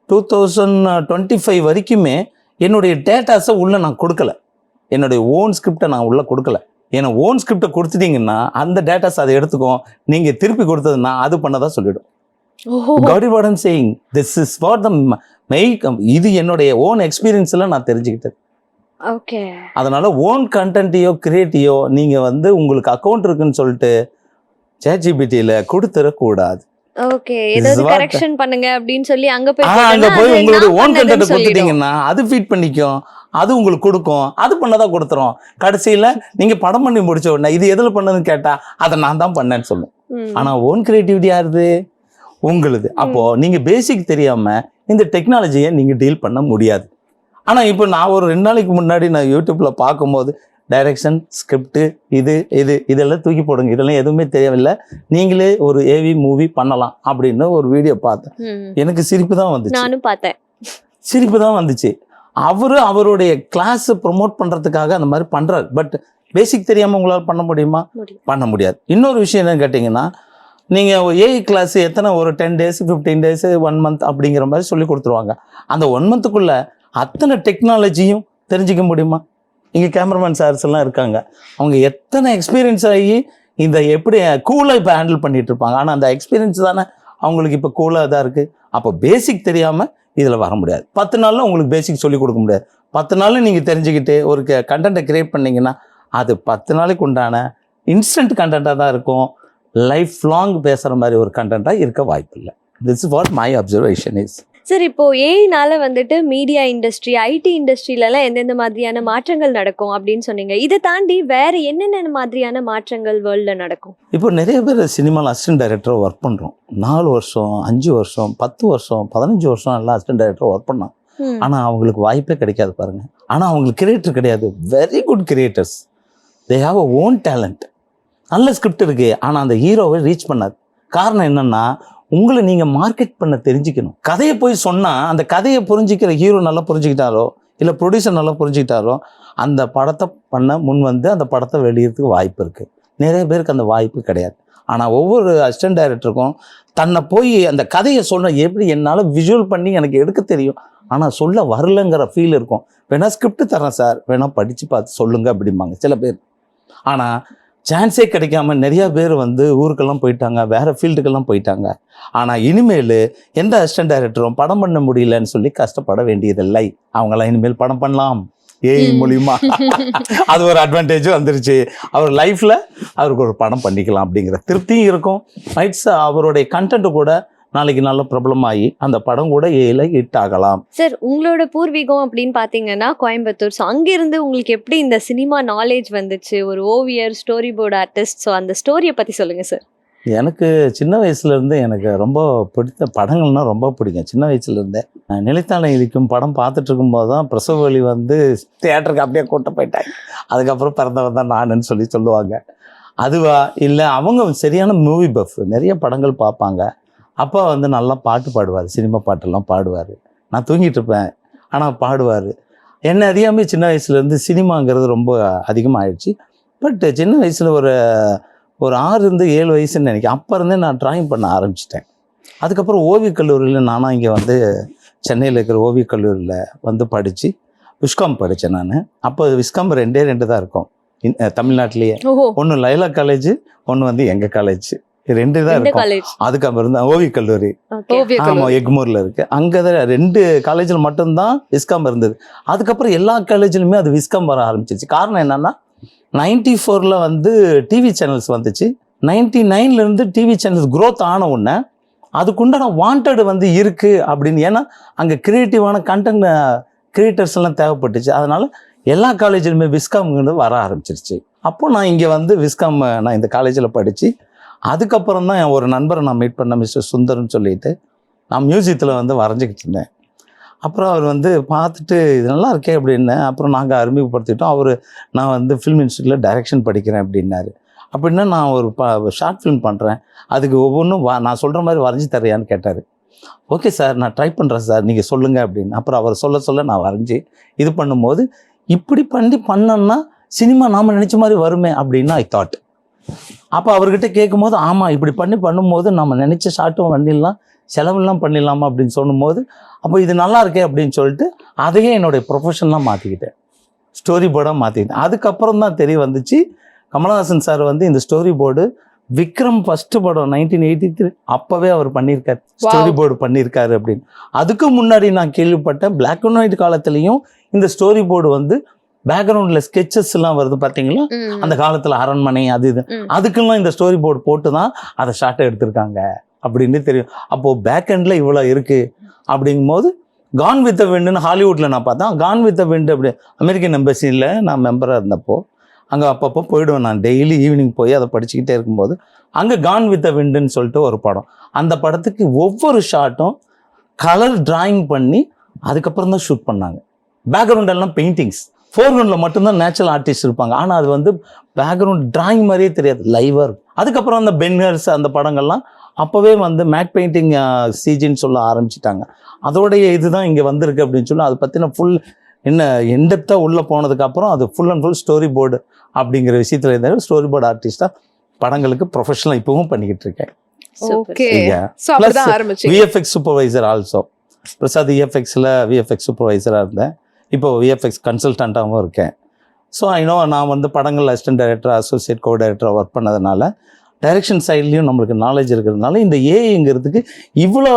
S1: 2025 வரைக்குமே என்னுடைய டேட்டாஸை உள்ளே நான் கொடுக்கல, என்னுடைய ஓன் ஸ்கிரிப்டை நான் உள்ளே கொடுக்கல. ஏன்னா ஓன் ஸ்கிரிப்டை கொடுத்துட்டீங்கன்னா அந்த டேட்டாஸ் அதை எடுத்துக்கும், நீங்கள் திருப்பி கொடுத்ததுன்னா அது பண்ணதான் சொல்லிவிடும். God is what I'm saying. This is what the இது என்னுடைய ஓன் எக்ஸ்பீரியன்ஸ்ல நான் தெரிஞ்சுக்கிட்டது.
S2: ஓகே.
S1: அதனால ஓன் கண்டென்ட்டையோ கிரியேட்டிவோ நீங்க வந்து உங்களுக்கு அக்கௌண்ட் இருக்குன்னு சொல்லிட்டு ChatGPTல கொடுத்துடக்கூடாது.
S2: ஓகே, ஏதாவது கரெக்ஷன் பண்ணுங்க அப்படின்னு சொல்லி அங்க போய்
S1: உங்களுடைய ஓன் கண்டென்ட் கொடுத்துட்டீங்கன்னா அது ஃபீட் பண்ணிக்கும், அது உங்களுக்கு கொடுக்கும், அது பண்ணதான் கொடுத்துரும். கடைசியில நீங்க படம் பண்ணி முடிச்ச உடனே இது எதுல பண்ணதுன்னு கேட்டா அதை நான் தான் பண்ணேன்னு சொல்லும். ஆனா ஓன் கிரியேட்டிவிட்டி யாருது? உங்களுது. அப்போ நீங்க பேசிக் தெரியாம இந்த டெக்னாலஜியை நீங்க டீல் பண்ண முடியாது. ஆனா இப்போ நான் ஒரு 2 நாளைக்கு முன்னாடி நான் யூடியூப்ல பார்க்கும்போது டைரக்ஷன், ஸ்கிரிப்ட், இதெல்லாம் தூக்கி போடுங்க, இதெல்லாம் எதுவுமே தேவையில்லை, நீங்களே ஒரு ஏவி மூவி பண்ணலாம் அப்படின்னு ஒரு வீடியோ பார்த்தேன். எனக்கு சிரிப்பு தான் வந்துச்சு.
S2: நானும் பார்த்தேன்,
S1: சிரிப்பு தான் வந்துச்சு. அவருடைய கிளாஸ் ப்ரொமோட் பண்றதுக்காக அந்த மாதிரி பண்றாரு. பட் பேசிக் தெரியாம உங்களால் பண்ண முடியுமா? பண்ண முடியாது. இன்னொரு விஷயம் என்னன்னு கேட்டீங்கன்னா, நீங்கள் ஏஐ கிளாஸ் எத்தனை ஒரு 10 days 15 days 1 month அப்படிங்கிற மாதிரி சொல்லி கொடுத்துருவாங்க. அந்த 1 monthக்குள்ள அத்தனை டெக்னாலஜியும் தெரிஞ்சிக்க முடியுமா? இங்கே கேமராமேன் சார்ஸ் எல்லாம் இருக்காங்க, அவங்க எத்தனை எக்ஸ்பீரியன்ஸ் ஆகி இந்த எப்படி கூலாக இப்போ ஹேண்டில் பண்ணிட்டு இருப்பாங்க. ஆனால் அந்த எக்ஸ்பீரியன்ஸ் தானே அவங்களுக்கு இப்போ கூலாக இதாக இருக்குது. அப்போ பேசிக் தெரியாமல் இதில் வர முடியாது. 10 நாளில் உங்களுக்கு பேசிக் சொல்லிக் கொடுக்க முடியாது. 10 நாளில் நீங்கள் தெரிஞ்சுக்கிட்டு ஒரு கண்டென்ட்டை கிரியேட் பண்ணிங்கன்னா அது 10 நாளைக்கு உண்டான இன்ஸ்டன்ட் கண்டென்ட்டாக தான் இருக்கும். லைஃப் லாங் பேசுகிற மாதிரி ஒரு கண்டென்ட்டாக இருக்க வாய்ப்பு இல்லை. This is what my observation is.
S2: Sir இப்போ ஏஐனால வந்துட்டு மீடியா இண்டஸ்ட்ரி, ஐடி இண்டஸ்ட்ரியிலலாம் எந்தெந்த மாதிரியான மாற்றங்கள் நடக்கும் அப்படின்னு சொன்னீங்க. இதை தாண்டி வேற என்னென்ன மாதிரியான மாற்றங்கள் வேர்ல்டில் நடக்கும்?
S1: இப்போ நிறைய பேர் சினிமாவில் அசிஸ்டன்ட் டைரக்டராக ஒர்க் பண்ணுறோம். 4 வருஷம் 5 வருஷம் 10 வருஷம் 15 வருஷம் எல்லாம் அசிஸ்டன்ட் டைரக்டராக ஒர்க் பண்ணோம். ஆனால் அவங்களுக்கு வாய்ப்பே கிடைக்காது பாருங்க. ஆனால் அவங்களுக்கு கிரியேட்டர் கிடையாது. Very good creators, they have a own talent. நல்ல ஸ்கிரிப்ட் இருக்குது, ஆனால் அந்த ஹீரோவை ரீச் பண்ணாது. காரணம் என்னென்னா உங்களை நீங்கள் மார்க்கெட் பண்ண தெரிஞ்சுக்கணும். கதையை போய் சொன்னால் அந்த கதையை புரிஞ்சிக்கிற ஹீரோ நல்லா புரிஞ்சுக்கிட்டாரோ இல்லை ப்ரொடியூசர் நல்லா புரிஞ்சுக்கிட்டாரோ அந்த படத்தை பண்ண முன் வந்து அந்த படத்தை வெளியிறதுக்கு வாய்ப்பு இருக்குது. நிறைய பேருக்கு அந்த வாய்ப்பு கிடையாது. ஆனால் ஒவ்வொரு அசிஸ்டன்ட் டைரக்டருக்கும் தன்னை போய் அந்த கதையை சொன்ன எப்படி என்னால் விஷுவல் பண்ணி எனக்கு எடுக்க தெரியும், ஆனால் சொல்ல வரலங்கிற ஃபீல் இருக்கும். வேணால் ஸ்கிரிப்ட் தரேன் சார், வேணால் படித்து பார்த்து சொல்லுங்கள் அப்படிம்பாங்க சில பேர். ஆனால் சான்ஸே கிடைக்காம நிறையா பேர் வந்து ஊருக்கெல்லாம் போயிட்டாங்க, வேறு ஃபீல்டுக்கெல்லாம் போயிட்டாங்க. ஆனால் இனிமேல் எந்த அசிஸ்டன்ட் டைரக்டரும் படம் பண்ண முடியலன்னு சொல்லி கஷ்டப்பட வேண்டியதில்லை. அவங்களாம் இனிமேல் படம் பண்ணலாம் ஏஐ மூலியமா. அது ஒரு அட்வான்டேஜும் வந்துருச்சு. அவர் லைஃப்பில் அவருக்கு ஒரு படம் பண்ணிக்கலாம் அப்படிங்கிற திருப்தியும் இருக்கும். ரைட்ஸ், அவருடைய கண்டென்ட் கூட நாளைக்கு நல்ல ப்ராப்ளம் ஆகி அந்த படம் கூட ஏஐல ஹிட் ஆகலாம்.
S2: சார், உங்களோட பூர்வீகம் அப்படின்னு பார்த்தீங்கன்னா கோயம்புத்தூர். ஸோ அங்கேருந்து உங்களுக்கு எப்படி இந்த சினிமா நாலேஜ் வந்துச்சு? ஒரு ஓவியர், ஸ்டோரி போர்டு ஆர்டிஸ்ட். ஸோ அந்த ஸ்டோரியை பற்றி சொல்லுங்கள் சார்.
S1: எனக்கு சின்ன வயசுலேருந்து எனக்கு ரொம்ப பிடித்த படங்கள்னால் ரொம்ப பிடிக்கும். சின்ன வயசுலேருந்தே நிலைத்தான இதிக்கும் படம் பார்த்துட்டு இருக்கும்போது தான் பிரசவ வலி வந்து தியேட்டருக்கு அப்படியே கூட்ட போயிட்டாங்க. அதுக்கப்புறம் பிறந்தவன் தான் நானுன்னு சொல்லுவாங்க. அதுவா இல்லை அவங்க சரியான மூவி பஃப், நிறைய படங்கள் பார்ப்பாங்க. அப்பா வந்து நல்லா பாட்டு பாடுவார், சினிமா பாட்டெல்லாம் பாடுவார். நான் தூங்கிட்டு இருப்பேன், ஆனால் பாடுவார். என்னை அறியாமல் சின்ன வயசுலேருந்து சினிமாங்கிறது ரொம்ப அதிகமாகிடுச்சு. பட் சின்ன வயசில் ஒரு 6-7 வயசுன்னு நினைக்கிறேன். அப்போ இருந்தே நான் ட்ராயிங் பண்ண ஆரம்பிச்சிட்டேன். அதுக்கப்புறம் ஓவியக் கல்லூரியில் நானும் இங்கே வந்து சென்னையில் இருக்கிற ஓவியக் கல்லூரியில் வந்து படித்து விஸ்காம் படித்தேன் நான். அப்போ விஸ்காம் 2 தான் இருக்கும் தமிழ்நாட்டிலேயே. ஒன்று லைலா காலேஜ், ஒன்று வந்து எங்கள் காலேஜ். 2 தான் இருக்கும். அதுக்கப்புறம் இருந்தா ஓவியக் கல்லூரி, ஆமாம் எக்மூரில் இருக்குது. அங்கே தான் 2 காலேஜில் மட்டும்தான் விஸ்காம் இருந்தது. அதுக்கப்புறம் எல்லா காலேஜ்லையுமே அது விஸ்காம் வர ஆரம்பிச்சிச்சு. காரணம் என்னென்னா 94 வந்து டிவி சேனல்ஸ் வந்துச்சு. 99 டிவி சேனல்ஸ் க்ரோத் ஆன உடனே அதுக்குண்டான வாண்டட் வந்து இருக்குது அப்படின்னு. ஏன்னா அங்கே க்ரியேட்டிவான கண்டென்ட் கிரியேட்டர்ஸ் எல்லாம் தேவைப்பட்டுச்சு. அதனால் எல்லா காலேஜிலுமே விஸ்காம்ங்கிறது வர ஆரம்பிச்சிருச்சு. அப்போது நான் இங்கே வந்து விஸ்காம் நான் இந்த காலேஜில் படித்து அதுக்கப்புறம் தான் ஒரு நண்பரை நான் மீட் பண்ணேன், மிஸ்டர் சுந்தர்னு சொல்லிட்டு. நான் மியூசியத்தில் வந்து வரைஞ்சிக்கிட்டு இருந்தேன். அப்புறம் அவர் வந்து பார்த்துட்டு இது நல்லா இருக்கே அப்படின்னு. அப்புறம் நாங்கள் அறிமுகப்படுத்திட்டோம். நான் வந்து ஃபிலிம் இன்ஸ்டியூட்டில் டைரக்ஷன் படிக்கிறேன் அப்படின்னாரு. அப்படின்னா நான் ஒரு ஷார்ட் ஃபிலிம் பண்ணுறேன், அதுக்கு ஒவ்வொன்றும் நான் சொல்கிற மாதிரி வரைஞ்சி தரையான்னு கேட்டார். ஓகே சார், நான் ட்ரை பண்ணுறேன் சார், நீங்கள் சொல்லுங்கள் அப்படின்னு. அப்புறம் அவர் சொல்ல நான் வரைஞ்சி இது பண்ணும்போது இப்படி பண்ணோம்னா சினிமா நாம் நினச்ச மாதிரி வருமே அப்படின்னு ஐ தாட். அப்போ அவர்கிட்ட கேட்கும்போது ஆமாம் இப்படி பண்ணும்போது நம்ம நினச்ச ஷார்ட்டும் பண்ணிடலாம், செலவெல்லாம் பண்ணிடலாமா அப்படின்னு சொல்லும்போது அப்போ இது நல்லா இருக்கே அப்படின்னு சொல்லிட்டு அதையே என்னுடைய ப்ரொஃபஷனலாக மாற்றிக்கிட்டேன், ஸ்டோரி போர்டாக மாற்றிக்கிட்டேன். அதுக்கப்புறம் தான் தெரிய வந்துச்சு கமலஹாசன் சார் வந்து இந்த ஸ்டோரி போர்டு விக்ரம் ஃபஸ்ட்டு படம் 1983 அப்போவே அவர் பண்ணியிருக்காரு, ஸ்டோரி போர்டு பண்ணியிருக்காரு அப்படின்னு. அதுக்கு முன்னாடி நான் கேள்விப்பட்டேன் பிளாக் அண்ட் ஒயிட் காலத்துலேயும் இந்த ஸ்டோரி போர்டு வந்து பேக்ரவுண்டில் ஸ்கெச்சஸ் எல்லாம் வருது பார்த்தீங்களா, அந்த காலத்தில் அரண்மனை அது இது, அதுக்கெல்லாம் இந்த ஸ்டோரி போர்டு போட்டு தான் அதை ஷார்ட்டை எடுத்திருக்காங்க அப்படின்னு தெரியும். அப்போது பேக் எண்டில் இவ்வளோ இருக்குது அப்படிங்கும்போது கான் வித் த விண்டுன்னு ஹாலிவுட்டில் நான் பார்த்தேன். கான் வித் த விண்டு அப்படி அமெரிக்கன் எம்பசியில் நான் மெம்பராக இருந்தப்போ அங்கே அப்பப்போ போயிடுவேன். நான் டெய்லி ஈவினிங் போய் அதை படிச்சுக்கிட்டே இருக்கும்போது அங்கே கான் வித் த விண்டுன்னு சொல்லிட்டு ஒரு படம், அந்த படத்துக்கு ஒவ்வொரு ஷார்ட்டும் கலர் டிராயிங் பண்ணி அதுக்கப்புறம் தான் ஷூட் பண்ணாங்க. பேக்ரவுண்டெல்லாம் பெயிண்டிங்ஸ், ஃபோர்க்ரவுண்டில் மட்டும்தான் நேச்சுரல் ஆர்டிஸ்ட் இருப்பாங்க. ஆனால் அது வந்து பேக்ரவுண்ட் டிராயிங் மாதிரியே தெரியாது, லைவாக இருக்கும். அதுக்கப்புறம் அந்த பென்ஹர்ஸ் அந்த படங்கள்லாம் அப்போவே வந்து மேட் பெயிண்டிங் சிஜின்னு சொல்ல ஆரம்பிச்சிட்டாங்க. அதோடைய இதுதான் இங்கே வந்திருக்கு அப்படின்னு சொல்லி அதை பற்றின ஃபுல் என்ன எண்டெப்த்தாக உள்ளே போனதுக்கப்புறம் அது full and full story board அப்படிங்கிற விஷயத்தில் இருந்தாலும் ஸ்டோரி போர்டு ஆர்டிஸ்டாக படங்களுக்கு ப்ரொஃபஷனலாக இப்பவும் பண்ணிக்கிட்டு இருக்கேன். VFX supervisor also. பிரசாத் விஎஃப்எக்ஸில் விஎஃப்எக்ஸ் சூப்பர்வைசராக இருந்தேன், இப்போ விஎஃப்எக்ஸ் கன்சல்டண்ட்டாகவும் இருக்கேன். ஸோ நான் வந்து படங்கள் அசிஸ்டன்ட் டைரக்டர், அசோசியேட் கோ டைரக்டராக ஒர்க் பண்ணதுனால டைரக்ஷன் சைட்லேயும் நம்மளுக்கு நாலேஜ் இருக்கிறதுனால இந்த ஏஐங்கிறதுக்கு இவ்வளோ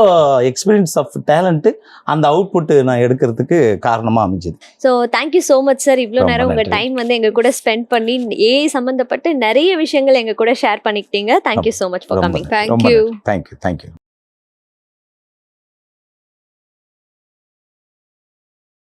S1: எக்ஸ்பீரியன்ஸ் ஆஃப் டேலண்ட்டு அந்த அவுட்புட்டு நான் எடுக்கிறதுக்கு காரணமாக அமைஞ்சுது.
S2: So thank you so much sir. இவ்வளோ
S1: ரொம்ப
S2: நேரம் உங்கள்
S1: நன்றி.
S2: டைம் வந்து எங்கள் கூட ஸ்பெண்ட் பண்ணி ஏஐ சம்மந்தப்பட்டு நிறைய விஷயங்கள் எங்கள் கூட ஷேர் பண்ணிக்கிட்டீங்க. Thank you so much for coming.
S3: Thank you.
S1: Thank you.